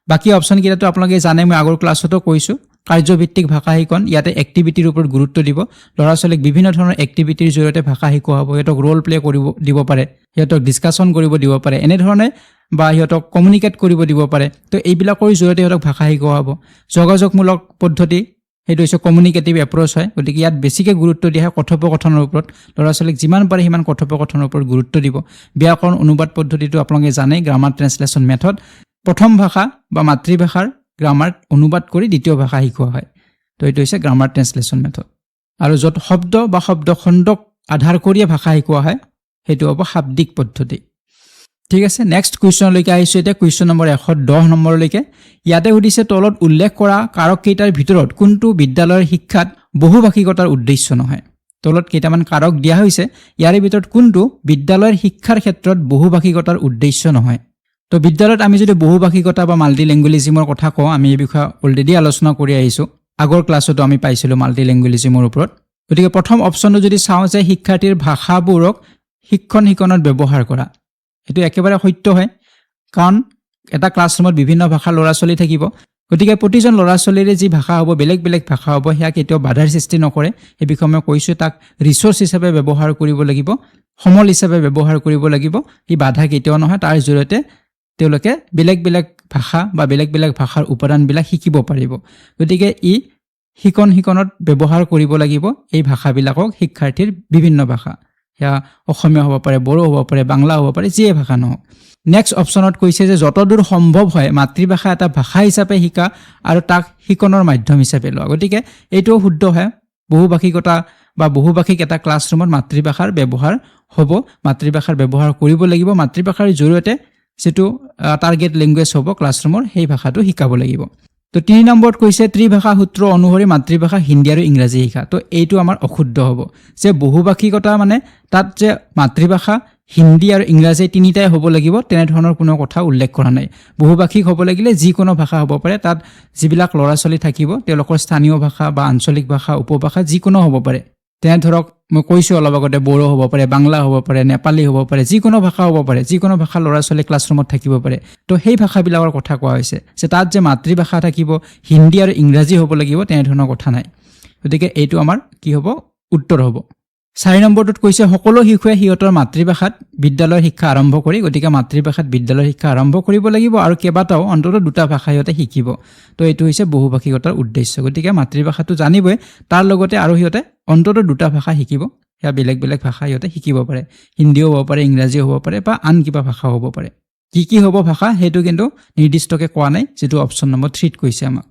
বাকী অপশ্যনকেইটাতো আপোনালোকে জানে, মই আগৰ ক্লাছতো কৈছোঁ। কাৰ্যভিত্তিক ভাষা শিকন, ইয়াতে এক্টিভিটিৰ ওপৰত গুৰুত্ব দিব। ল'ৰা ছোৱালীক বিভিন্ন ধৰণৰ এক্টিভিটিৰ জৰিয়তে ভাষা শিকোৱা হ'ব। সিহঁতক ৰোল প্লে কৰিব দিব পাৰে, সিহঁতক ডিছকাশ্যন কৰিব দিব পাৰে, এনেধৰণে বা সিহঁতক কমিউনিকেট কৰিব দিব পাৰে। তো এইবিলাকৰ জৰিয়তে সিহঁতক ভাষা শিকোৱা হ'ব। যোগাযোগমূলক পদ্ধতি, সেইটো হৈছে কমিউনিকেটিভ এপ্ৰ'চ হয়। গতিকে ইয়াত বেছিকৈ গুৰুত্ব দিয়া হয় কথোপকথনৰ ওপৰত। ল'ৰা ছোৱালীক যিমান পাৰে সিমান কথোপকথনৰ ওপৰত গুৰুত্ব দিব। ব্যাকৰণ অনুবাদ পদ্ধতিটো আপোনালোকে জানে, গ্ৰামাৰ ট্ৰেন্সলেশ্যন মেথড। প্ৰথম ভাষা বা মাতৃভাষাৰ গ্ৰামাৰ অনুবাদ কৰি দ্বিতীয় ভাষা শিকোৱা হয়। তো এইটো হৈছে গ্ৰামাৰ ট্ৰেন্সলেশ্যন মেথড। আৰু য'ত শব্দ বা শব্দখণ্ডক আধাৰ কৰিয়ে ভাষা শিকোৱা হয়, সেইটো হ'ব শাব্দিক পদ্ধতি। ঠিক আছে, নেক্সট কুৱেশ্যনলৈকে আহিছোঁ এতিয়া, কুৱেশ্যন নম্বৰ 110 নম্বৰলৈকে। ইয়াতে সুধিছে তলত উল্লেখ কৰা কাৰককেইটাৰ ভিতৰত কোনটো বিদ্যালয়ৰ শিক্ষাত বহুভাষিকতাৰ উদ্দেশ্য নহয়? তলত কেইটামান কাৰক দিয়া হৈছে, ইয়াৰে ভিতৰত কোনটো বিদ্যালয়ৰ শিক্ষাৰ ক্ষেত্ৰত বহুভাষিকতাৰ উদ্দেশ্য নহয়? তো বিদ্যালয়ত আমি যদি বহুভাষিকতা বা মাল্টিলেংগুৱেলিজিমৰ কথা কওঁ, আমি এই বিষয়ে অলৰেডি আলোচনা কৰি আহিছোঁ। আগৰ ক্লাছতো আমি পাইছিলোঁ মাল্টিলেংগুৱেলিজিমৰ ওপৰত। গতিকে প্ৰথম অপশ্যনটো যদি চাওঁ যে শিক্ষাৰ্থীৰ ভাষাবোৰক শিক্ষণত ব্যৱহাৰ কৰা, এইটো একেবাৰে সত্য হয়। কাৰণ এটা ক্লাছৰুমত বিভিন্ন ভাষাৰ ল'ৰা ছোৱালী থাকিব। গতিকে প্ৰতিজন ল'ৰা ছোৱালীৰে যি ভাষা হ'ব, বেলেগ বেলেগ ভাষা হ'ব, সেয়া কেতিয়াও বাধাৰ সৃষ্টি নকৰে। সেই বিষয়ে মই কৈছোঁ, তাক ৰিচ'ৰ্চ হিচাপে ব্যৱহাৰ কৰিব লাগিব, সমল হিচাপে ব্যৱহাৰ কৰিব লাগিব। ই বাধা কেতিয়াও নহয়। তাৰ জৰিয়তে তেওঁলোকে বেলেগ বেলেগ ভাষা বা বেলেগ বেলেগ ভাষাৰ উপাদানবিলাক শিকিব পাৰিব। গতিকে ই শিক্ষণত ব্যৱহাৰ কৰিব লাগিব এই ভাষাবিলাকক, শিক্ষাৰ্থীৰ বিভিন্ন ভাষা, সেয়া অসমীয়া হ'ব পাৰে, বড়ো হ'ব পাৰে, বাংলা হ'ব পাৰে, যিয়ে ভাষা নহওক। নেক্সট অপশ্যনত কৈছে যে যতদূৰ সম্ভৱ হয় মাতৃভাষা এটা ভাষা হিচাপে শিকা আৰু তাক শিকনৰ মাধ্যম হিচাপে লোৱা। গতিকে এইটোও শুদ্ধ হয়। বহুভাষিকতা বা বহুভাষিক এটা ক্লাছৰুমত মাতৃভাষাৰ ব্যৱহাৰ হ'ব, মাতৃভাষাৰ ব্যৱহাৰ কৰিব লাগিব। মাতৃভাষাৰ জৰিয়তে যিটো টাৰ্গেট লেংগুৱেজ হ'ব ক্লাছৰুমৰ, সেই ভাষাটো শিকাব লাগিব। তো তো 3 নম্বৰত কৈছে ত্ৰিভাষা সূত্ৰ অনুসৰি মাতৃভাষা হিন্দী আৰু ইংৰাজী শিকা। তো এইটো আমাৰ অশুদ্ধ হ'ব যে বহুভাষিকতা মানে তাত যে মাতৃভাষা হিন্দী আৰু ইংৰাজী তিনিটাই হ'ব লাগিব তেনে ধৰণৰ কোনো কথা উল্লেখ কৰা নাই। বহুভাষিক হ'ব লাগিলে যিকোনো ভাষা হ'ব পাৰে, তাত যিবিলাক ল'ৰা ছোৱালী থাকিব তেওঁলোকৰ স্থানীয় ভাষা বা আঞ্চলিক ভাষা উপভাষা যিকোনো হ'ব পাৰে। তেনে ধৰক মই কৈছোঁ অলপ আগতে বড়ো হ'ব পাৰে, বাংলা হ'ব পাৰে, নেপালী হ'ব পাৰে, যিকোনো ভাষা হ'ব পাৰে, যিকোনো ভাষা ল'ৰা ছোৱালী ক্লাছৰুমত থাকিব পাৰে। তো সেই ভাষাবিলাকৰ কথা কোৱা হৈছে যে তাত যে মাতৃভাষা থাকিব হিন্দী আৰু ইংৰাজী হ'ব লাগিব তেনেধৰণৰ কথা নাই। গতিকে এইটো আমাৰ কি হ'ব উত্তৰ হ'ব। 4 নম্বৰটোত কৈছে সকলো শিশুৱে সিহঁতৰ মাতৃভাষাত বিদ্যালয়ৰ শিক্ষা আৰম্ভ কৰি, গতিকে মাতৃভাষাত বিদ্যালয়ৰ শিক্ষা আৰম্ভ কৰিব লাগিব আৰু কেইবাটাও অন্ততঃ 2টা ভাষা সিহঁতে শিকিব। তো এইটো হৈছে বহুভাষিকতাৰ উদ্দেশ্য। গতিকে মাতৃভাষাটো জানিবই, তাৰ লগতে আৰু সিহঁতে অন্ততঃ 2টা ভাষা শিকিব। সেয়া বেলেগ বেলেগ ভাষা সিহঁতে শিকিব পাৰে, হিন্দীও হ'ব পাৰে, ইংৰাজীও হ'ব পাৰে বা আন কিবা ভাষা হ'ব পাৰে। কি হ'ব ভাষা সেইটো কিন্তু নিৰ্দিষ্টকৈ কোৱা নাই, যিটো অপশ্যন নম্বৰ 3ত কৈছে আমাক।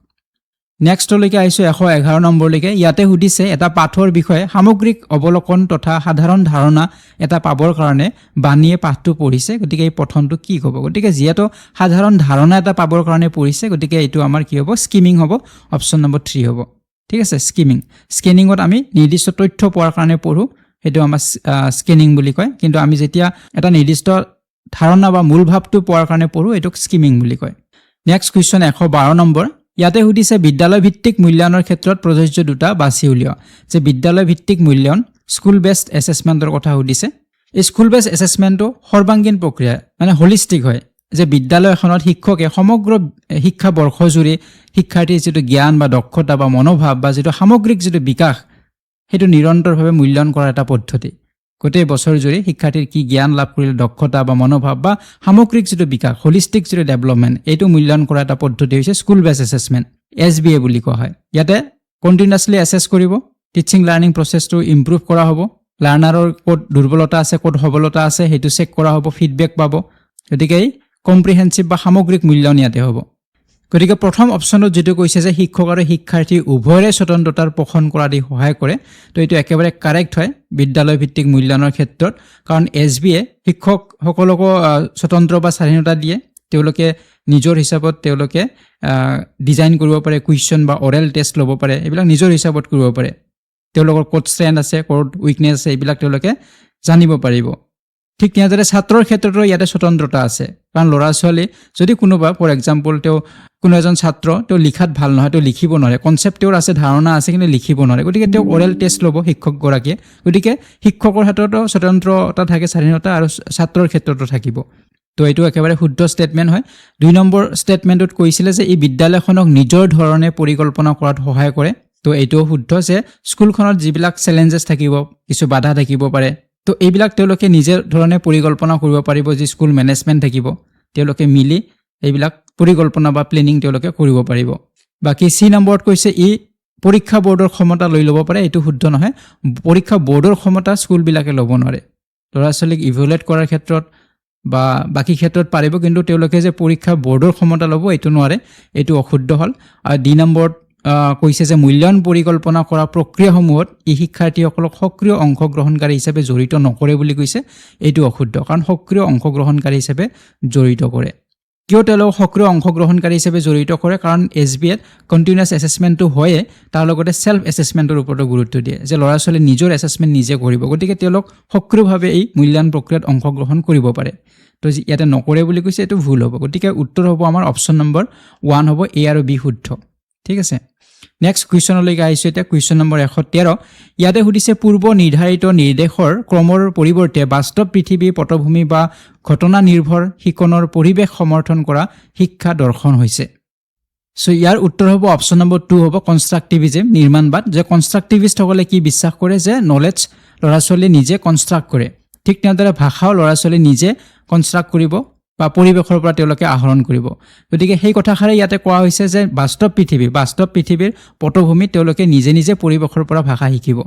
নেক্সটলৈকে আহিছোঁ 111 নম্বৰলৈকে। ইয়াতে সুধিছে এটা পাঠৰ বিষয়ে সামগ্ৰিক অৱলোকন তথা সাধাৰণ ধাৰণা এটা পাবৰ কাৰণে বাণীয়ে পাঠটো পঢ়িছে, গতিকে এই পঠনটো কি হ'ব? গতিকে যিহেতু সাধাৰণ ধাৰণা এটা পাবৰ কাৰণে পঢ়িছে, গতিকে এইটো আমাৰ কি হ'ব? স্কিমিং হ'ব, অপশ্যন নম্বৰ 3 হ'ব। ঠিক আছে, স্কিমিং। স্কেনিঙত আমি নিৰ্দিষ্ট তথ্য পোৱাৰ কাৰণে পঢ়োঁ, সেইটো আমাৰ স্কেনিং বুলি কয়। কিন্তু আমি যেতিয়া এটা নিৰ্দিষ্ট ধাৰণা বা মূল ভাৱটো পোৱাৰ কাৰণে পঢ়োঁ, এইটোক স্কিমিং বুলি কয়। Next question 112 number. ইয়াতে সুধিছে বিদ্যালয় ভিত্তিক মূল্যায়নৰ ক্ষেত্ৰত প্ৰযোজ্য 2টা বাছি উলিওৱা। যে বিদ্যালয় ভিত্তিক মূল্যায়ন স্কুল বেছড এছেছমেণ্টৰ কথা সুধিছে। এই স্কুল বেছড এছেছমেণ্টটো সৰ্বাংগীন প্ৰক্ৰিয়া, মানে হলিষ্টিক হয়, যে বিদ্যালয় এখনত শিক্ষকে সমগ্ৰ শিক্ষা বৰ্ষজুৰি শিক্ষাৰ্থীৰ যিটো জ্ঞান বা দক্ষতা বা মনোভাৱ বা যিটো সামগ্ৰিক যিটো বিকাশ সেইটো নিৰন্তৰভাৱে মূল্যায়ন কৰাৰ এটা পদ্ধতি। গোটেই বছৰ জুৰি শিক্ষাৰ্থীৰ কি জ্ঞান লাভ কৰিলে, দক্ষতা বা মনোভাৱ বা সামগ্ৰিক যিটো বিকাশ, হলিষ্টিক যিটো ডেভেলপমেণ্ট, এইটো মূল্যায়ন কৰা এটা পদ্ধতি হৈছে স্কুল বেছড এছেছমেণ্ট, SBA বুলি কোৱা হয়। ইয়াতে কণ্টিনিউৱাছলি এছেছ কৰিব, টিচিং লাৰ্ণিং প্ৰচেছটো ইম্প্ৰুভ কৰা হ'ব, লাৰ্ণাৰৰ ক'ত দুৰ্বলতা আছে ক'ত সবলতা আছে সেইটো চেক কৰা হ'ব, ফিডবেক পাব। গতিকে এই কম্প্ৰিহেনচিভ বা সামগ্ৰিক মূল্যায়ন ইয়াতে হ'ব। গতিকে প্ৰথম অপশ্যনত যিটো কৈছে যে শিক্ষক আৰু শিক্ষাৰ্থী উভয়ৰে স্বতন্ত্ৰতাৰ পোষণ কৰাত সহায় কৰে, তো এইটো একেবাৰে কাৰেক্ট হয় বিদ্যালয় ভিত্তিক মূল্যায়নৰ ক্ষেত্ৰত। কাৰণ SBA শিক্ষকসকলকো স্বতন্ত্ৰ বা স্বাধীনতা দিয়ে, তেওঁলোকে নিজৰ হিচাপত তেওঁলোকে ডিজাইন কৰিব পাৰে, কুৱেশ্যন বা অৰেল টেষ্ট ল'ব পাৰে, এইবিলাক নিজৰ হিচাপত কৰিব পাৰে। তেওঁলোকৰ ক'ত ষ্ট্ৰেংথ আছে ক'ত উইকনেছ আছে এইবিলাক তেওঁলোকে জানিব পাৰিব। ঠিক তেনেদৰে ছাত্ৰৰ ক্ষেত্ৰতো ইয়াতে স্বতন্ত্ৰতা আছে, কাৰণ ল'ৰা ছোৱালী যদি কোনোবা ফৰ এক্সাম্পল কোনো এজন ছাত্ৰ লিখাত ভাল নহয়, লিখিব নোৱাৰে, কনচেপ্ট তেওঁৰ আছে, ধাৰণা আছে, কিন্তু লিখিব নোৱাৰে, গতিকে তেওঁ অৰেল টেষ্ট ল'ব শিক্ষকগৰাকীয়ে। গতিকে শিক্ষকৰ ক্ষেত্ৰতো স্বতন্ত্ৰতা থাকে, স্বাধীনতা, আৰু ছাত্ৰৰ ক্ষেত্ৰতো থাকিব। তো এইটো একেবাৰে শুদ্ধ ষ্টেটমেণ্ট হয়। 2 নম্বৰ ষ্টেটমেণ্টত কৈছিলে যে এই বিদ্যালয়খনক নিজৰ ধৰণে পৰিকল্পনা কৰাত সহায় কৰে। তো এইটোও শুদ্ধ যে স্কুলখনত যিবিলাক চেলেঞ্জেছ থাকিব, কিছু বাধা থাকিব পাৰে, তো এইবিলাক তেওঁলোকে নিজৰ ধৰণে পৰিকল্পনা কৰিব পাৰিব। যি স্কুল মেনেজমেণ্ট থাকিব তেওঁলোকে মিলি এইবিলাক পৰিকল্পনা বা প্লেনিং তেওঁলোকে কৰিব পাৰিব। বাকী C নম্বৰত কৈছে ই পৰীক্ষা বৰ্ডৰ ক্ষমতা লৈ ল'ব পাৰে, এইটো শুদ্ধ নহয়। পৰীক্ষা বৰ্ডৰ ক্ষমতা স্কুলবিলাকে ল'ব নোৱাৰে। ল'ৰা ছোৱালীক ইভেলুৱেট কৰাৰ ক্ষেত্ৰত বা বাকী ক্ষেত্ৰত পাৰিব, কিন্তু তেওঁলোকে যে পৰীক্ষা বৰ্ডৰ ক্ষমতা ল'ব এইটো নোৱাৰে, এইটো অশুদ্ধ হ'ল। আৰু D নম্বৰত কৈছে যে মূল্যায়ন পৰিকল্পনা কৰা প্ৰক্ৰিয়াসমূহত ই শিক্ষাৰ্থীসকলক সক্ৰিয় অংশগ্ৰহণকাৰী হিচাপে জড়িত নকৰে বুলি কৈছে, এইটো অশুদ্ধ। কাৰণ সক্ৰিয় অংশগ্ৰহণকাৰী হিচাপে জড়িত কৰে। কিয় তেওঁলোকক সক্ৰিয় অংশগ্ৰহণকাৰী হিচাপে জড়িত কৰে? কাৰণ SBAত কণ্টিনিউৱাছ এছেছমেণ্টটো হয়ে, তাৰ লগতে ছেল্ফ এছেছমেণ্টৰ ওপৰতো গুৰুত্ব দিয়ে, যে ল'ৰা ছোৱালী নিজৰ এছেছমেণ্ট নিজে কৰিব, গতিকে তেওঁলোক সক্ৰিয়ভাৱে এই মূল্যায়ন প্ৰক্ৰিয়াত অংশগ্ৰহণ কৰিব পাৰে। তো ইয়াতে নকৰে বুলি কৈছে, এইটো ভুল হ'ব। গতিকে উত্তৰ হ'ব আমাৰ অপশ্যন নম্বৰ 1 হ'ব, A আৰু B শুদ্ধ। ঠিক আছে, নেক্সট কুৱেশ্যনলৈকে আহিছোঁ এতিয়া। Question number 113। ইয়াতে সুধিছে পূৰ্ব নিৰ্ধাৰিত নিৰ্দেশৰ ক্ৰমৰ পৰিৱৰ্তে বাস্তৱ পৃথিৱী পটভূমি বা ঘটনা নিৰ্ভৰ শিকনৰ পৰিৱেশ সমৰ্থন কৰা শিক্ষা দৰ্শন হৈছে। চ' ইয়াৰ উত্তৰ হ'ব অপশ্যন নম্বৰ 2 হ'ব, কনষ্ট্ৰাকটিভিজিম, নিৰ্মাণবাদ। যে কনষ্ট্ৰাকটিভিষ্টসকলে কি বিশ্বাস কৰে যে নলেজ ল'ৰা ছোৱালী নিজে কনষ্ট্ৰাক্ট কৰে, ঠিক তেনেদৰে ভাষাও ল'ৰা ছোৱালী নিজে কনষ্ট্ৰাক্ট কৰিব বা পৰিৱেশৰ পৰা তেওঁলোকে আহৰণ কৰিব। গতিকে সেই কথাষাৰে ইয়াতে কোৱা হৈছে যে বাস্তৱ পৃথিৱীৰ পটভূমিত তেওঁলোকে নিজে নিজে পৰিৱেশৰ পৰা ভাষা শিকিব।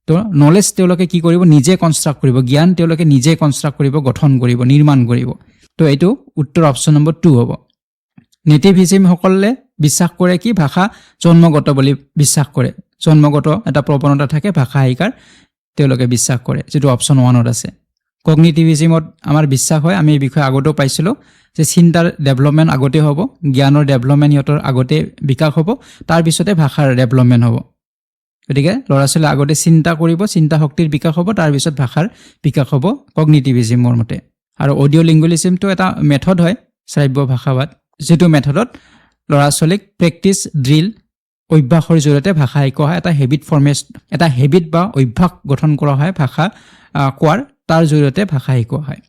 তো নলেজ তেওঁলোকে কি কৰিব? নিজে কনষ্ট্ৰাক্ট কৰিব, জ্ঞান তেওঁলোকে নিজে কনষ্ট্ৰাক্ট কৰিব, গঠন কৰিব, নিৰ্মাণ কৰিব। তো এইটো উত্তৰ অপশ্যন নম্বৰ 2 হ'ব। নেটিভিজিমসকলে বিশ্বাস কৰে কি ভাষা জন্মগত বুলি বিশ্বাস কৰে, জন্মগত এটা প্ৰৱণতা থাকে ভাষা শিকাৰ, তেওঁলোকে বিশ্বাস কৰে, যিটো অপশ্যন 1ত আছে। কগনিটিভিজমত আমাৰ বিশ্বাস হয়, আমি এই বিষয়ে আগতেও পাইছিলোঁ যে চিন্তাৰ ডেভেলপমেণ্ট আগতে হ'ব, জ্ঞানৰ ডেভেলপমেণ্ট সিহঁতৰ আগতে বিকাশ হ'ব, তাৰপিছতে ভাষাৰ ডেভেলপমেণ্ট হ'ব। গতিকে ল'ৰা ছোৱালীয়ে আগতে চিন্তা কৰিব, চিন্তা শক্তিৰ বিকাশ হ'ব, তাৰপিছত ভাষাৰ বিকাশ হ'ব কগনিটিভিজমৰ মতে। আৰু অডিঅ' লিংগুইষ্টিকটো এটা মেথড হয়, শ্ৰাব্য ভাষাবাদ, যিটো মেথডত ল'ৰা ছোৱালীক প্ৰেক্টিছ ড্ৰিল অভ্যাসৰ জৰিয়তে ভাষা শিকোৱা হয়, এটা হেবিট বা অভ্যাস গঠন কৰা হয় ভাষা কোৱাৰ, তাৰ জৰিয়তে ভাষা শিকোৱা হয়।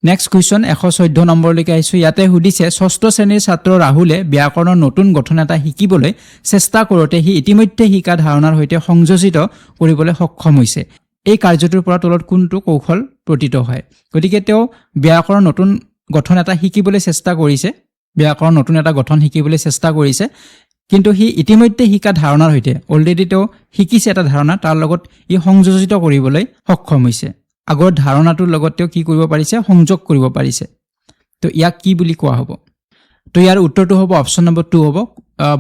নেক্সট কুৱেশ্যন 114 নম্বৰলৈকে আহিছোঁ। ইয়াতে সুধিছে 6ষ্ঠ শ্ৰেণীৰ ছাত্ৰ ৰাহুলে ব্যাকৰণৰ নতুন গঠন এটা শিকিবলৈ চেষ্টা কৰোঁতে সি ইতিমধ্যে শিকা ধাৰণাৰ সৈতে সংযোজিত কৰিবলৈ সক্ষম হৈছে। এই কাৰ্যটোৰ পৰা তলত কোনটো কৌশল প্ৰতীত হয়? গতিকে তেওঁ ব্যাকৰণৰ নতুন গঠন এটা শিকিবলৈ চেষ্টা কৰিছে, ব্যাকৰণৰ নতুন এটা গঠন শিকিবলৈ চেষ্টা কৰিছে, কিন্তু সি ইতিমধ্যে শিকা ধাৰণাৰ সৈতে অলৰেডি তেওঁ শিকিছে এটা ধাৰণা, তাৰ লগত ই সংযোজিত কৰিবলৈ সক্ষম হৈছে। আগৰ ধাৰণাটোৰ লগত তেওঁ কি কৰিব পাৰিছে? সংযোগ কৰিব পাৰিছে। তো ইয়াক কি বুলি কোৱা হ'ব? তো ইয়াৰ উত্তৰটো হ'ব অপশ্যন নম্বৰ 2 হ'ব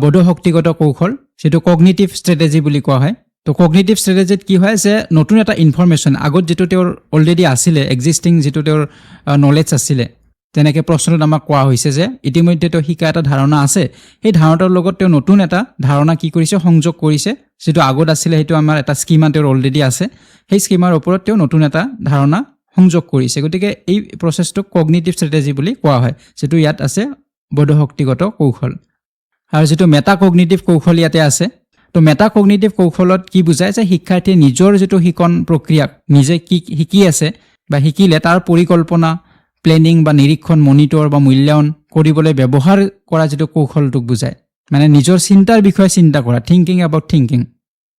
বোধশক্তিগত কৌশল, যিটো কগনিটিভ ষ্ট্ৰেটেজি বুলি কোৱা হয়। তো কগনিটিভ ষ্ট্ৰেটেজিত কি হয় যে নতুন এটা ইনফৰমেশ্যন আগত যিটো তেওঁৰ অলৰেডি আছিলে, এক্সিষ্টিং যিটো তেওঁৰ নলেজ আছিলে, তেনেকৈ প্ৰশ্নত আমাক কোৱা হৈছে যে ইতিমধ্যে তেওঁ শিকা এটা ধাৰণা আছে, সেই ধাৰণাটোৰ লগত তেওঁ নতুন এটা ধাৰণা কি কৰিছে? সংযোগ কৰিছে। যিটো আগত আছিলে সেইটো আমাৰ এটা স্কিমা তেওঁৰ অলৰেডি আছে, সেই স্কিমাৰ ওপৰত তেওঁ নতুন এটা ধাৰণা সংযোগ কৰিছে। গতিকে এই প্ৰচেছটোক কগনিটিভ ষ্ট্ৰেটেজি বুলি কোৱা হয়, যিটো ইয়াত আছে বোধশক্তিগত কৌশল। আৰু যিটো মেটা কগনিটিভ কৌশল ইয়াতে আছে, তো মেটা কগনিটিভ কৌশলত কি বুজায় যে শিক্ষাৰ্থীয়ে নিজৰ যিটো শিকন প্ৰক্ৰিয়াক নিজে কি শিকি আছে বা শিকিলে তাৰ পৰিকল্পনা, প্লেনিং বা নিৰীক্ষণ, মনিটৰ বা মূল্যায়ন কৰিবলৈ ব্যৱহাৰ কৰা যিটো কৌশলটোক বুজায়। মানে নিজৰ চিন্তাৰ বিষয়ে চিন্তা কৰা, থিংকিং এবাউট থিংকিং।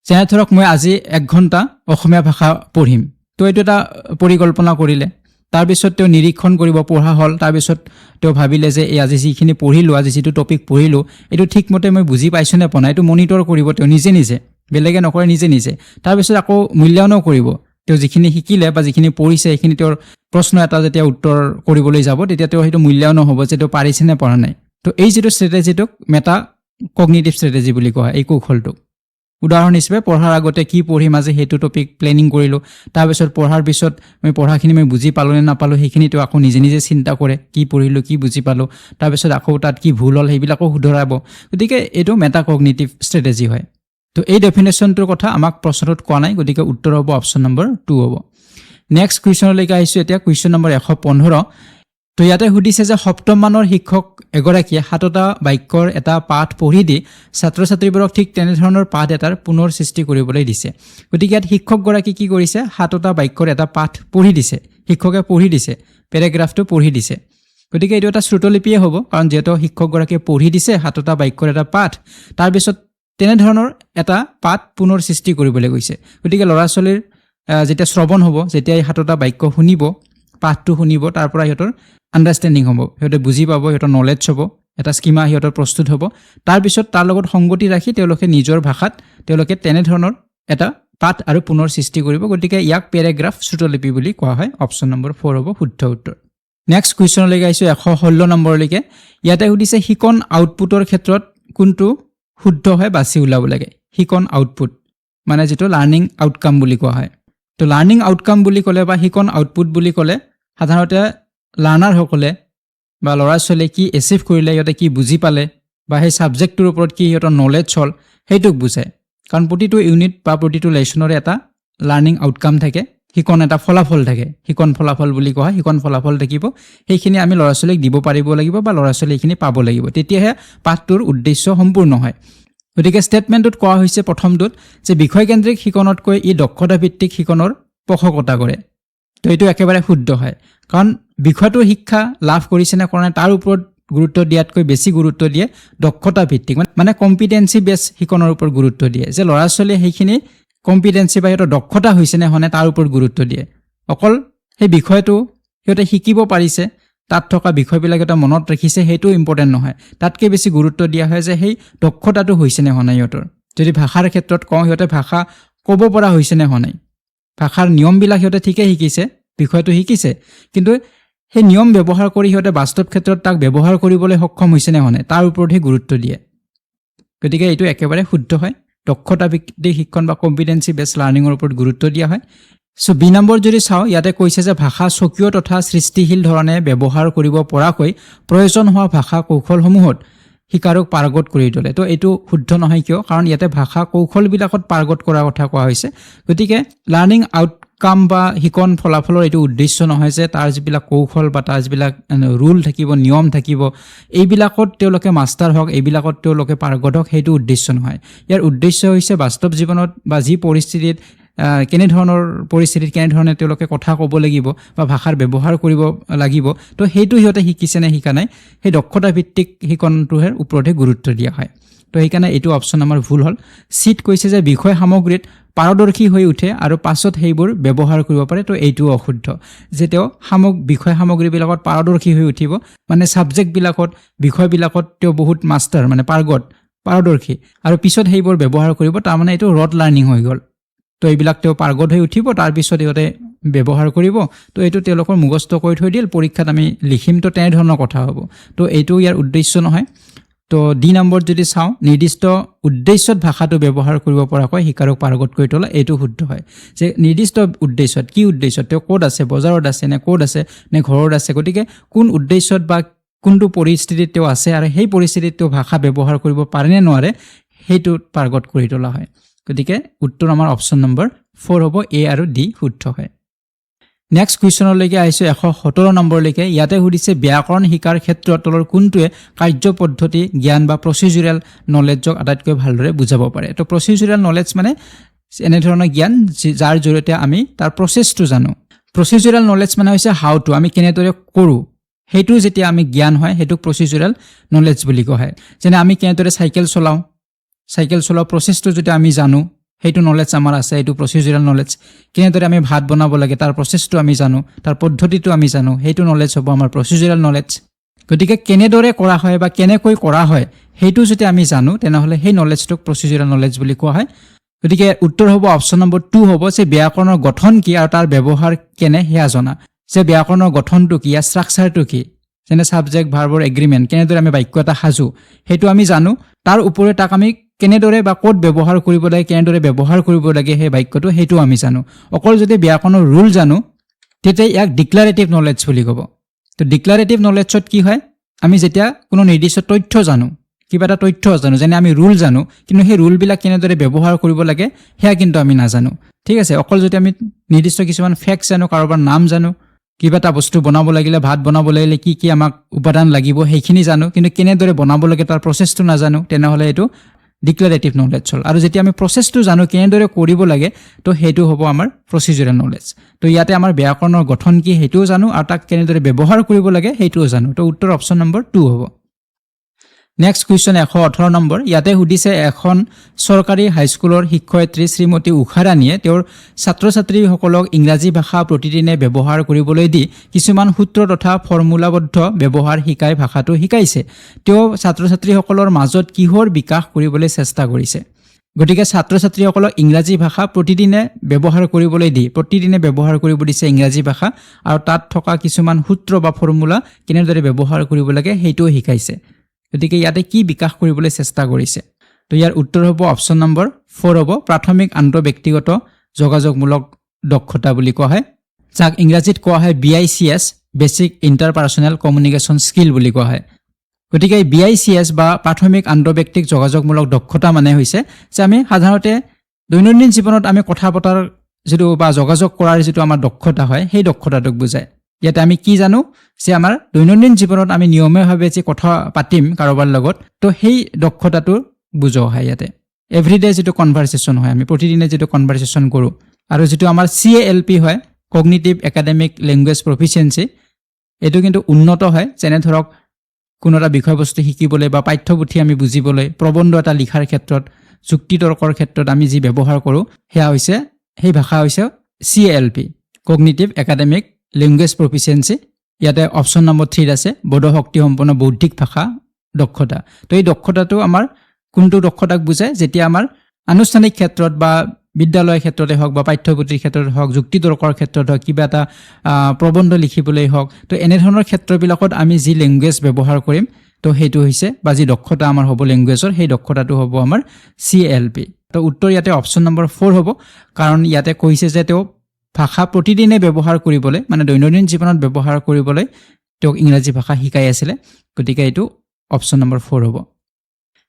যেনে ধৰক মই আজি 1 ঘণ্টা অসমীয়া ভাষা পঢ়িম, তো এইটো এটা পৰিকল্পনা কৰিলে। তাৰপিছত তেওঁ নিৰীক্ষণ কৰিব, পঢ়া হ'ল, তাৰপিছত তেওঁ ভাবিলে যে এই আজি যিখিনি পঢ়িলোঁ, আজি যিটো টপিক পঢ়িলোঁ, এইটো ঠিকমতে মই বুজি পাইছোঁ নে পোৱা নাই, এইটো মনিটৰ কৰিব তেওঁ নিজে নিজে, বেলেগে নকৰে, নিজে নিজে। তাৰপিছত আকৌ মূল্যায়নো কৰিব, তেওঁ যিখিনি শিকিলে বা যিখিনি পঢ়িছে সেইখিনি তেওঁৰ প্ৰশ্ন এটা যেতিয়া উত্তৰ কৰিবলৈ যাব, তেতিয়া তেওঁ সেইটো মূল্যায়নো হ'ব যে তেওঁ পাৰিছে নে পৰা নাই। তো এই যিটো ষ্ট্ৰেটেজিটোক মেটা কগনিটিভ ষ্ট্ৰেটেজি বুলি কোৱা হয়, এই কৌশলটোক। উদাহৰণ হিচাপে পঢ়াৰ আগতে কি পঢ়িম আজি সেইটো টপিক প্লেনিং কৰিলোঁ, তাৰপিছত পঢ়াৰ পিছত পঢ়াখিনি মই বুজি পালোঁ নে নাপালোঁ সেইখিনি তেওঁ আকৌ নিজে নিজে চিন্তা কৰে, কি পঢ়িলোঁ, কি বুজি পালোঁ, তাৰপিছত আকৌ তাত কি ভুল হ'ল সেইবিলাকো শুধৰাব। গতিকে এইটো মেটা কগনিটিভ ষ্ট্ৰেটেজি হয়। তো এই ডেফিনেশ্যনটোৰ কথা আমাক প্ৰশ্নটোত কোৱা নাই, গতিকে উত্তৰ হ'ব অপশ্যন নম্বৰ 2 হ'ব। নেক্সট কুৱেশ্যনলৈকে আহিছোঁ এতিয়া, কুৱেশ্যন নম্বৰ 115। তো ইয়াতে সুধিছে যে 7ম মানৰ শিক্ষক এগৰাকীয়ে 7টা বাক্যৰ এটা পাঠ পঢ়ি দি ছাত্ৰ ছাত্ৰীবোৰক ঠিক তেনেধৰণৰ পাঠ এটাৰ পুনৰ সৃষ্টি কৰিবলৈ দিছে। গতিকে ইয়াত শিক্ষকগৰাকী কি কৰিছে? 7টা বাক্যৰ এটা পাঠ পঢ়ি দিছে, শিক্ষকে পঢ়ি দিছে, পেৰেগ্ৰাফটো পঢ়ি দিছে। গতিকে এইটো এটা শ্ৰুতলিপিয়ে হ'ব, কাৰণ যিহেতু শিক্ষকগৰাকীয়ে পঢ়ি দিছে 7টা বাক্যৰ এটা পাঠ, তাৰপিছত তেনেধৰণৰ এটা পাঠ পুনৰ সৃষ্টি কৰিবলৈ গৈছে। গতিকে ল'ৰা ছোৱালীৰ যেতিয়া শ্ৰৱণ হ'ব, যেতিয়া এই 7টা বাক্য শুনিব, পাঠটো শুনিব, তাৰ পৰা সিহঁতৰ আণ্ডাৰষ্টেণ্ডিং হ'ব, সিহঁতে বুজি পাব, সিহঁতৰ নলেজ হ'ব, এটা স্কিমা সিহঁতৰ প্ৰস্তুত হ'ব। তাৰপিছত তাৰ লগত সংগতি ৰাখি তেওঁলোকে নিজৰ ভাষাত তেওঁলোকে তেনেধৰণৰ এটা পাঠ আৰু পুনৰ সৃষ্টি কৰিব। গতিকে ইয়াক পেৰেগ্ৰাফ শ্ৰুতলিপি বুলি কোৱা হয়। অপশ্যন নম্বৰ 4 হ'ব শুদ্ধ উত্তৰ। নেক্সট কুৱেশ্যনলৈকে আহিছোঁ 116 নম্বৰলৈকে। ইয়াতে সুধিছে শিকন আউটপুটৰ ক্ষেত্ৰত কোনটো শুদ্ধ হয় বাছি ওলাব লাগে। শিকন আউটপুট মানে যিটো লাৰ্ণিং আউটকাম বুলি কোৱা হয়। তো লাৰ্ণিং আউটকাম বুলি ক'লে বা শিকন আউটপুট বুলি ক'লে সাধাৰণতে লাৰ্ণাৰসকলে বা ল'ৰা ছোৱালীয়ে কি এচিভ কৰিলে, সিহঁতে কি বুজি পালে, বা সেই ছাবজেক্টটোৰ ওপৰত কি সিহঁতৰ নলেজ হ'ল, সেইটোক বুজায়। কাৰণ প্ৰতিটো ইউনিট বা প্ৰতিটো লেচনৰে এটা লাৰ্ণিং আউটকাম থাকে, শিকন এটা ফলাফল থাকে, শিকন ফলাফল বুলি কোৱা হয়। শিকন ফলাফল থাকিব, সেইখিনি আমি ল'ৰা ছোৱালীক দিব পাৰিব লাগিব বা ল'ৰা ছোৱালী এইখিনি পাব লাগিব, তেতিয়াহে পাঠটোৰ উদ্দেশ্য সম্পূৰ্ণ হয়। গতিকে ষ্টেটমেণ্টটোত কোৱা হৈছে প্ৰথমটোত যে বিষয়কেন্দ্ৰিক শিকনতকৈ ই দক্ষতা ভিত্তিক শিকনৰ পোষকতা কৰে। তো এইটো একেবাৰে শুদ্ধ হয়, কাৰণ বিষয়টোৰ শিক্ষা লাভ কৰিছে নে কৰা নাই তাৰ ওপৰত গুৰুত্ব দিয়াতকৈ বেছি গুৰুত্ব দিয়ে দক্ষতা ভিত্তিক, মানে কম্পিটেন্সি বেছ শিকনৰ ওপৰত গুৰুত্ব দিয়ে, যে ল'ৰা ছোৱালীয়ে সেইখিনি কম্পিটেন্সি বা সিহঁতৰ দক্ষতা হৈছে নে হোৱা নাই তাৰ ওপৰত গুৰুত্ব দিয়ে। অকল সেই বিষয়টো সিহঁতে শিকিব পাৰিছে, তাত থকা বিষয়বিলাক এটা মনত ৰাখিছে, সেইটো ইম্পৰ্টেণ্ট নহয়। তাতকৈ বেছি গুৰুত্ব দিয়া হয় যে সেই দক্ষতাটো হৈছে নে হোৱা নাই সিহঁতৰ। যদি ভাষাৰ ক্ষেত্ৰত কওঁ, সিহঁতে ভাষা ক'ব পৰা হৈছে নে হোৱা নাই, ভাষাৰ নিয়মবিলাক সিহঁতে ঠিকেই শিকিছে, বিষয়টো শিকিছে, কিন্তু সেই নিয়ম ব্যৱহাৰ কৰি সিহঁতে বাস্তৱ ক্ষেত্ৰত তাক ব্যৱহাৰ কৰিবলৈ সক্ষম হৈছে নে হোৱা নাই তাৰ ওপৰতহে গুৰুত্ব দিয়ে। গতিকে এইটো একেবাৰে শুদ্ধ হয়। দক্ষতা ভিত্তিক শিক্ষণ বা কম্পিটেন্সি বেছ লাৰ্ণিঙৰ ওপৰত গুৰুত্ব দিয়া হয়। সো বি নম্বৰ যদি চাওঁ ইয়াতে কৈছে যে ভাষা স্বকীয় তথা সৃষ্টিশীল ধৰণে ব্যৱহাৰ কৰিব পৰাকৈ প্ৰয়োজন হোৱা ভাষা কৌশলসমূহত শিকাৰুক পাৰ্গত কৰি তোলে। তো এইটো শুদ্ধ নহয় কিয়? কাৰণ ইয়াতে ভাষা কৌশলবিলাকত পাৰ্গত কৰাৰ কথা কোৱা হৈছে। গতিকে লাৰ্ণিং আউটকাম বা শিকন ফলাফলৰ এইটো উদ্দেশ্য নহয় যে তাৰ যিবিলাক কৌশল বা তাৰ যিবিলাক ৰুল থাকিব, নিয়ম থাকিব, এইবিলাকত তেওঁলোকে মাষ্টাৰ হওক, এইবিলাকত তেওঁলোকে পাৰ্গত হওক, সেইটো উদ্দেশ্য নহয়। ইয়াৰ উদ্দেশ্য হৈছে বাস্তৱ জীৱনত বা যি পৰিস্থিতিত কেনেধৰণৰ পৰিস্থিতিত কেনেধৰণে তেওঁলোকে কথা ক'ব লাগিব বা ভাষাৰ ব্যৱহাৰ কৰিব লাগিব, তো সেইটো সিহঁতে শিকিছে নে শিকা নাই, সেই দক্ষতা ভিত্তিক শিকনটোহে ওপৰতহে গুৰুত্ব দিয়া হয়। তো সেইকাৰণে এইটো অপশ্যন আমাৰ ভুল হ'ল। চিত কৈছে যে বিষয় সামগ্ৰীত পাৰদৰ্শী হৈ উঠে আৰু পাছত সেইবোৰ ব্যৱহাৰ কৰিব পাৰে। তো এইটোও অশুদ্ধ যে তেওঁ বিষয় সামগ্ৰীবিলাকত পাৰদৰ্শী হৈ উঠিব, মানে ছাবজেক্টবিলাকত বিষয়বিলাকত তেওঁ বহুত মাষ্টাৰ মানে পাৰদৰ্শী আৰু পিছত সেইবোৰ ব্যৱহাৰ কৰিব, তাৰমানে এইটো ৰড লাৰ্ণিং হৈ গ'ল। তো এইবিলাক তেওঁ পাৰ্গত হৈ উঠিব, তাৰপিছত সিহঁতে ব্যৱহাৰ কৰিব, তো এইটো তেওঁলোকৰ মুখস্থ কৰি থৈ দিল, পৰীক্ষাত আমি লিখিম, তো তেনেধৰণৰ কথা হ'ব। তো এইটো ইয়াৰ উদ্দেশ্য নহয়। তো ডি নম্বৰ যদি চাওঁ, নিৰ্দিষ্ট উদ্দেশ্যত ভাষাটো ব্যৱহাৰ কৰিব পৰাকৈ শিকাৰুক পাৰ্গত কৰি তোলা, এইটো শুদ্ধ হয়। যে নিৰ্দিষ্ট উদ্দেশ্যত, কি উদ্দেশ্যত, তেওঁ ক'ত আছে, বজাৰত আছে নে ক'ত আছে নে ঘৰত আছে, গতিকে কোন উদ্দেশ্যত বা কোনটো পৰিস্থিতিত তেওঁ আছে আৰু সেই পৰিস্থিতিত তেওঁ ভাষা ব্যৱহাৰ কৰিব পাৰে নে নোৱাৰে, সেইটোত পাৰ্গত কৰি তোলা হয়। গতিকে উত্তৰ আমাৰ অপশ্যন নম্বৰ 4 হ'ব, এ আৰু ডি শুদ্ধ হয়। নেক্সট কুৱেশ্যনলৈকে আহিছোঁ 117 নম্বৰলৈকে। ইয়াতে সুধিছে ব্যাকৰণ শিকাৰ ক্ষেত্ৰত তলৰ কোনটোৱে কাৰ্য পদ্ধতি জ্ঞান বা প্ৰচিজুৰেল নলেজক আটাইতকৈ ভালদৰে বুজাব পাৰে। তো প্ৰচিজুৰেল নলেজ মানে এনেধৰণৰ জ্ঞান যাৰ জৰিয়তে আমি তাৰ প্ৰচেছটো জানো। প্ৰচিজুৰেল নলেজ মানে হৈছে হাউ টু, আমি কেনেদৰে কৰোঁ, সেইটো যেতিয়া আমি জ্ঞান হয় সেইটোক প্ৰচিজুৰেল নলেজ বুলি কোৱা হয়। যেনে আমি কেনেদৰে চাইকেল চলোৱা প্ৰচেছটো যদি আমি জানো, সেইটো নলেজ আমাৰ আছে, এইটো প্ৰচিজুৰেল নলেজ। কেনেদৰে আমি ভাত বনাব লাগে তাৰ প্ৰচেছটো আমি জানো, তাৰ পদ্ধতিটো আমি জানো, সেইটো নলেজ হ'ব আমাৰ প্ৰচিজুৰেল নলেজ। গতিকে কেনেদৰে কৰা হয় বা কেনেকৈ কৰা হয় সেইটো যদি আমি জানো, তেনেহ'লে সেই নলেজটোক প্ৰচিজুৰেল নলেজ বুলি কোৱা হয়। গতিকে উত্তৰ হ'ব অপশ্যন নম্বৰ 2 হ'ব, যে ব্যাকৰণৰ গঠন কি আৰু তাৰ ব্যৱহাৰ কেনে সেয়া জনা। যে ব্যাকৰণৰ গঠনটো কি, ইয়াৰ ষ্ট্ৰাকচাৰটো কি, যেনে ছাবজেক্ট ভাৰ্বৰ এগ্ৰিমেণ্ট, কেনেদৰে আমি বাক্য এটা সাজোঁ সেইটো আমি জানো, তাৰ ওপৰত তাক আমি কেনেদৰে বা ক'ত ব্যৱহাৰ কৰিব লাগে, কেনেদৰে ব্যৱহাৰ কৰিব লাগে সেই বাক্যটো, সেইটো আমি জানো। অকল যদি ব্যাকৰণৰ ৰুল জানো তেতিয়া ইয়াক ডিক্লাৰেটিভ নলেজ বুলি ক'ব। তো ডিক্লাৰেটিভ নলেজত কি হয়, আমি যেতিয়া কোনো নিৰ্দিষ্ট তথ্য জানো, কিবা এটা তথ্য জানো, যেনে আমি ৰুল জানো, কিন্তু সেই ৰুলবিলাক কেনেদৰে ব্যৱহাৰ কৰিব লাগে সেয়া কিন্তু আমি নাজানো। ঠিক আছে, অকল যদি আমি নিৰ্দিষ্ট কিছুমান ফেক্টছ জানো, কাৰোবাৰ নাম জানো, কিবা এটা বস্তু বনাব লাগিলে, ভাত বনাব লাগিলে কি কি আমাক উপাদান লাগিব সেইখিনি জানো, কিন্তু কেনেদৰে বনাব লাগে তাৰ প্ৰচেছটো নাজানো, তেনেহ'লে এইটো ডিক্লাৰেটিভ নলেজ হ'ল। আৰু যেতিয়া আমি প্ৰচেছটো জানো, কেনেদৰে কৰিব লাগে, তো সেইটো হ'ব আমাৰ প্ৰচিজুৰেল নলেজ। তো ইয়াতে আমাৰ ব্যাকৰণৰ গঠন কি সেইটোও জানো আৰু তাক কেনেদৰে ব্যৱহাৰ কৰিব লাগে সেইটোও জানো। তো উত্তৰ অপশ্যন নম্বৰ 2 হ'ব। Next question 118 number. ইয়াতে সুধিছে এখন চৰকাৰী হাইস্কুলৰ শিক্ষয়িত্ৰী শ্ৰীমতী উষাৰাণীয়ে তেওঁৰ ছাত্ৰ ছাত্ৰীসকলক ইংৰাজী ভাষা প্ৰতিদিনে ব্যৱহাৰ কৰিবলৈ দি কিছুমান সূত্ৰ তথা ফৰ্মুলাবদ্ধ ব্যৱহাৰ শিকাই ভাষাটো শিকাইছে। তেওঁ ছাত্ৰ ছাত্ৰীসকলৰ মাজত কিহৰ বিকাশ কৰিবলৈ চেষ্টা কৰিছে? গতিকে ছাত্ৰ ছাত্ৰীসকলক ইংৰাজী ভাষা প্ৰতিদিনে ব্যৱহাৰ কৰিবলৈ দি, প্ৰতিদিনে ব্যৱহাৰ কৰিব দিছে ইংৰাজী ভাষা, আৰু তাত থকা কিছুমান সূত্ৰ বা ফৰ্মুলা কেনেদৰে ব্যৱহাৰ কৰিব লাগে সেইটোও শিকাইছে। গতিকে ইয়াতে কি বিকাশ কৰিবলৈ চেষ্টা কৰিছে? তো ইয়াৰ উত্তৰ হ'ব অপশ্যন নম্বৰ 4 হ'ব, প্ৰাথমিক আন্তঃব্যক্তিগত যোগাযোগমূলক দক্ষতা বুলি কোৱা হয়, যাক ইংৰাজীত কোৱা হয় BICS, basic interpersonal communication skill বুলি কোৱা হয়। গতিকে এই BICS বা প্ৰাথমিক আন্তঃব্যক্তিক যোগাযোগমূলক দক্ষতা মানে হৈছে যে আমি সাধাৰণতে দৈনন্দিন জীৱনত আমি কথা পতাৰ যিটো বা যোগাযোগ কৰাৰ যিটো আমাৰ দক্ষতা হয়, সেই দক্ষতাটোক বুজায়। ইয়াতে আমি কি জানো যে আমাৰ দৈনন্দিন জীৱনত আমি নিয়মীয়াভাৱে যে কথা পাতিম কাৰোবাৰ লগত, তো সেই দক্ষতাটো বুজোৱা হয় ইয়াতে। এভৰিডে যিটো কনভাৰচেশ্যন হয়, আমি প্ৰতিদিনে যিটো কনভাৰচেশ্যন কৰোঁ, আৰু যিটো আমাৰ CALP হয়, কগনিটিভ একাডেমিক লেংগুৱেজ প্ৰফিচিয়েঞ্চি, এইটো কিন্তু উন্নত হয়। যেনে ধৰক কোনো এটা বিষয়বস্তু শিকিবলৈ বা পাঠ্যপুথি আমি বুজিবলৈ, প্ৰবন্ধ এটা লিখাৰ ক্ষেত্ৰত, যুক্তিতৰ্কৰ ক্ষেত্ৰত আমি যি ব্যৱহাৰ কৰোঁ সেই ভাষা হৈছে CALP, cognitive academic language proficiency. ইয়াতে অপশ্যন নম্বৰ 3 আছে, বোধশক্তি সম্পন্ন বৌদ্ধিক ভাষা দক্ষতা। তো এই দক্ষতাটো আমাৰ কোনটো দক্ষতাক বুজায়? যেতিয়া আমাৰ আনুষ্ঠানিক ক্ষেত্ৰত বা বিদ্যালয়ৰ ক্ষেত্ৰতে হওক বা পাঠ্যপুথিৰ ক্ষেত্ৰতে হওক, যুক্তিতৰ্কৰ ক্ষেত্ৰত হওক, কিবা এটা প্ৰবন্ধ লিখিবলৈ হওক, তো এনেধৰণৰ ক্ষেত্ৰবিলাকত আমি যি লেংগুৱেজ ব্যৱহাৰ কৰিম, তো সেইটো হৈছে বা যি দক্ষতা আমাৰ হ'ব লেংগুৱেজৰ, সেই দক্ষতাটো হ'ব আমাৰ CALP। তো উত্তৰ ইয়াতে অপশ্যন নম্বৰ 4 হ'ব, কাৰণ ইয়াতে কৈছে যে তেওঁ ভাষা প্ৰতিদিনে ব্যৱহাৰ কৰিবলৈ মানে দৈনন্দিন জীৱনত ব্যৱহাৰ কৰিবলৈ তেওঁক ইংৰাজী ভাষা শিকাই আছিলে গতিকে এইটো অপচন নম্বৰ 4 হ'ব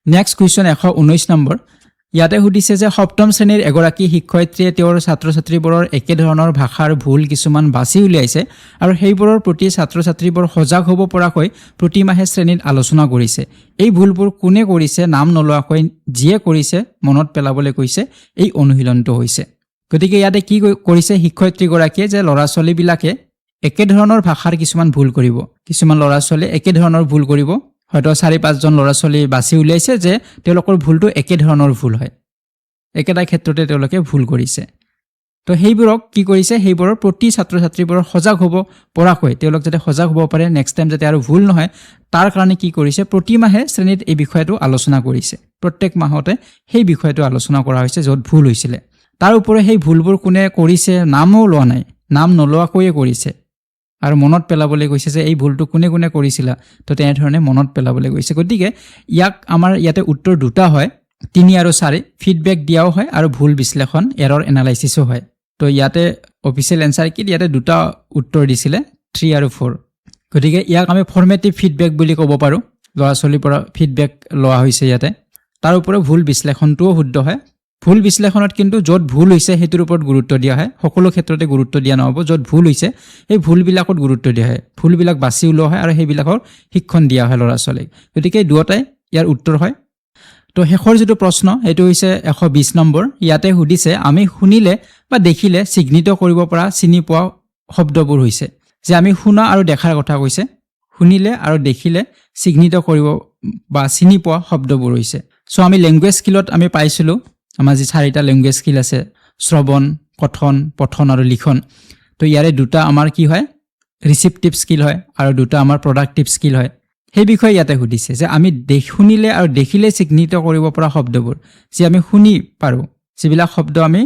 নেক্সট কুৱেশ্যন 119 নম্বৰ ইয়াতে সুধিছে যে সপ্তম শ্ৰেণীৰ এগৰাকী শিক্ষয়িত্ৰীয়ে তেওঁৰ ছাত্ৰ-ছাত্ৰীবোৰৰ একে ধৰণৰ ভাষাৰ ভুল কিছুমান বাছি উলিয়াইছে আৰু সেইবোৰৰ প্ৰতি ছাত্ৰ-ছাত্ৰীবোৰ সজাগ হ'ব পৰাকৈ প্ৰতি মাহে শ্ৰেণীত আলোচনা কৰিছে এই ভুলবোৰ কোনে কৰিছে নাম নলোৱাকৈ যিয়ে কৰিছে মনত পেলাবলৈ কৈছে এই অনুশীলনটো হৈছে গতিকে ইয়াতে কি কৰিছে শিক্ষয়িত্ৰীগৰাকীয়ে যে ল'ৰা-ছোৱালীবিলাকে একে ধৰণৰ ভাষাৰ কিছুমান ভুল কৰিব কিছুমান ল'ৰা-ছোৱালী একে ধৰণৰ ভুল কৰিব হয়তো 4-5 জন ল'ৰা-ছোৱালী বাছি উলিয়াইছে যে তেওঁলোকৰ ভুলটো একে ধৰণৰ ভুল হয় একেটা ক্ষেত্ৰতে তেওঁলোকে ভুল কৰিছে তো সেইবোৰক কি কৰিছে সেইবোৰৰ প্ৰতি ছাত্ৰ-ছাত্ৰীবোৰৰ সজাগ হ'ব পৰাকৈ তেওঁলোক যাতে সজাগ হ'ব পাৰে নেক্সট টাইম যাতে আৰু ভুল নহয় তাৰ কাৰণে কি কৰিছে প্ৰতি মাহে শ্ৰেণীত এই বিষয়টো আলোচনা কৰিছে প্ৰত্যেক মাহতে সেই বিষয়টো আলোচনা কৰা হৈছে য'ত ভুল হৈছিল তাৰ উপৰি সেই ভুলবোৰ কোনে কৰিছে নামও লোৱা নাই নাম নলোৱাকৈয়ে কৰিছে আৰু মনত পেলাবলৈ গৈছে যে এই ভুলটো কোনে কোনে কৰিছিল তো তেনে ধৰণে মনত পেলাবলৈ গৈছে গতিকে ইয়াক আমাৰ ইয়াতে উত্তৰ দুটা হয় 3 আৰু 4 ফিডবেক দিয়াও হয় আৰু ভুল বিশ্লেষণ এৰৰ এনালাইসিসও হয় তো ইয়াতে অফিচিয়েল এনসাৰ কি ইয়াতে দুটা উত্তৰ দিছিলে 3 আৰু 4 গতিকে ইয়াক আমি ফৰ্মেটিভ ফিডবেক বুলি ক'ব পাৰো ল'ৰা-ছোৱালীৰ পৰা ফিডবেক লোৱা হৈছে ইয়াতে তাৰ উপৰি ভুল বিশ্লেষণটোও শুদ্ধ হয় ভুল বিশ্লেষণত কিন্তু য'ত ভুল হৈছে হেতুৰ ওপৰত গুৰুত্ব দিয়া হয় সকলো ক্ষেত্ৰতে গুৰুত্ব দিয়া নহব য'ত ভুল হৈছে এই ভুলবিলাকত গুৰুত্ব দিয়া হয় ভুলবিলাক বাছি উলোৱা হয় আৰু সেইবিলাকৰ শিক্ষণ দিয়া হয় ল'ৰা-ছোৱালীক গতিকে দুটাই ইয়াৰ উত্তৰ হয় তো শেষৰ যেটো প্ৰশ্ন এটো হৈছে 120 নম্বৰ ইয়াতে সুধিছে আমি শুনিলে বা দেখিলে চিহ্নিত কৰিব পৰা চিনি পোৱা শব্দবোৰ হৈছে যে আমি শুনা আৰু দেখাৰ কথা কৈছে শুনিলে আৰু দেখিলে চিহ্নিত কৰিব বা চিনি পোৱা শব্দবোৰ হৈছে সো আমি ল্যাঙ্গুৱেজ স্কিলত আমি পাইছিলো আমাৰ যে 4টা ল্যাঙ্গুৱেজ স্কিল আছে শ্ৰৱণ কথন পঠন আৰু লিখন তো ইয়াৰে দুটা আমাৰ কি হয় ৰিসিপটিভ স্কিল হয় আৰু দুটা আমাৰ প্ৰডাক্টিভ স্কিল হয় সেই বিষয়ে ইয়াতে সুধিছে যে আমি শুনিলে আৰু দেখিলে চিহ্নিত কৰিব পৰা শব্দবোৰ যে আমি শুনি পাৰো যিবিলাক শব্দ আমি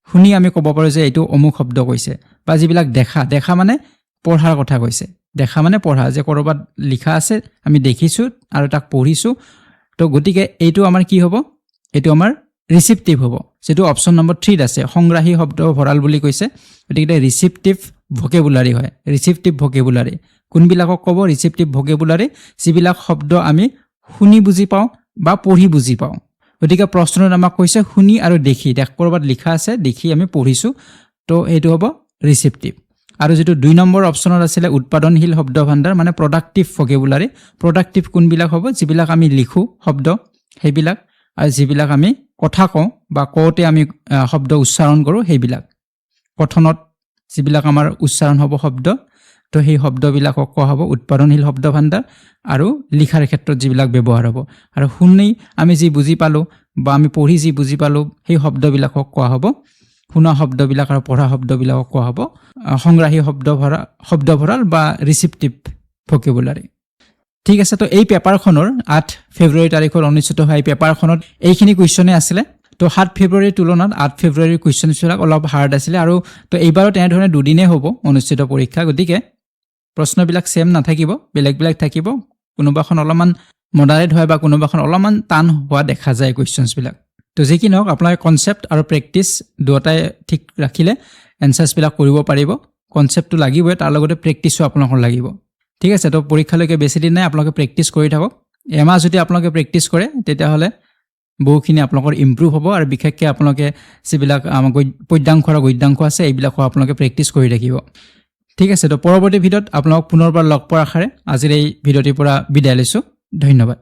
শুনি আমি ক'ব পাৰো যে এইটো অমুক শব্দ কৈছে বা যিবিলাক দেখা মানে পঢ়াৰ কথা কৈছে দেখা মানে পঢ়া যে কৰবাত লিখা আছে আমি দেখিছো আৰু তাক পঢ়িছো তো গতিকে এইটো আমাৰ কি হ'ব এইটো আমাৰ ৰিসিপটিভ হ'ব যেটো অপচন নম্বৰ 3 আছে সংগ্ৰাহী শব্দ ভৰাল বুলি কৈছে গতিকে ৰিসিপটিভ ভোকেবুলাৰি হয় ৰিসিপটিভ ভোকেবুলাৰি কোনবিলাকক ক'ব ৰিসিপটিভ ভোকেবুলাৰি যিবিলাক শব্দ আমি শুনি বুজি পাওঁ বা পঢ়ি বুজি পাওঁ গতিকে প্ৰশ্নত আমাক কৈছে শুনি আৰু দেখি কৰবাত লিখা আছে দেখি আমি পঢ়িছো তো এইটো হ'ব ৰিসিপটিভ আৰু যেটো 2 নম্বৰ অপচনত আছিল উৎপাদনশীল শব্দ ভাণ্ডাৰ মানে প্ৰডাক্টিভ ভোকেবুলাৰি প্ৰডাক্টিভ কোনবিলাক হ'ব যিবিলাক আমি লিখো শব্দ সেইবিলাক আৰু যিবিলাক আমি কথা কওঁ বা কওঁতে আমি শব্দ উচ্চাৰণ কৰো সেইবিলাক কথনত যিবিলাক আমাৰ উচ্চাৰণ হ'ব শব্দ তো সেই শব্দবিলাকক কোৱা হ'ব উৎপাদনশীল শব্দ ভাণ্ডাৰ আৰু লিখাৰ ক্ষেত্ৰত যিবিলাক ব্যৱহাৰ হ'ব আৰু শুনি আমি যি বুজি পালো বা আমি পঢ়ি যি বুজি পালো সেই শব্দবিলাকক কোৱা হ'ব শুনা শব্দবিলাক আৰু পঢ়া শব্দবিলাকক কোৱা হ'ব সংগ্ৰাহী শব্দ ভৰাল বা ৰিসিপটিভ ভোকেবুলাৰি ঠিক আছে তো এই পেপাৰখনৰ 8 ফেব্ৰুৱাৰী তাৰিখৰ অনুষ্ঠিত হয় পেপাৰখনত এইখিনি কুৱেশ্যনে আছিল তো 7 ফেব্ৰুৱাৰীৰ তুলনাত 8 ফেব্ৰুৱাৰীৰ কুৱেশ্যনবিলাক অলপ হাৰ্ড আছিল আৰু তো এইবাৰো তেনে ধৰণে দুদিনে হ'ব অনুষ্ঠিত পৰীক্ষা গতিকে প্ৰশ্নবিলাক সেম নাথাকিব বেলেগ থাকিব কোনোবাখন অলপমান মডাৰেট হয় বা কোনোবাখন অলপমান টান হোৱা দেখা যায় কুৱেশ্যনবিলাক তো যে কি নহওক আপোনালোকে কনসেপ্ট আৰু প্ৰেক্টিস দুটাই ঠিক ৰাখিলে এনসাৰছবিলাক কৰিব পাৰিব কনসেপ্টটো লাগিবই তাৰ লগতে প্ৰেক্টিসও আপোনালোকৰ লাগিব ঠিক আছে তো পৰীক্ষালৈকে বেছি দিন নাই আপোনালোকে প্ৰেক্টিস কৰি থাকক এমাহ যদি আপোনালোকে প্ৰেক্টিস কৰে তেতিয়া হলে বহুখিনি আপোনালোকৰ ইমপ্ৰুভ হ'ব আৰু বিশেষকৈ আপোনালোকে যিবিলাক পদ্যাংশ আৰু গদ্যাংশ আছে এইবিলাকো আপোনালোকে প্ৰেক্টিস কৰি ৰাখিব ঠিক আছে তো পৰৱৰ্তী ভিডিঅ'ত আপোনালোক পুনৰবাৰ লগ পোৱাৰ আশাৰে আজিৰ এই ভিডিঅ'টিৰ পৰা বিদায় লৈছো ধন্যবাদ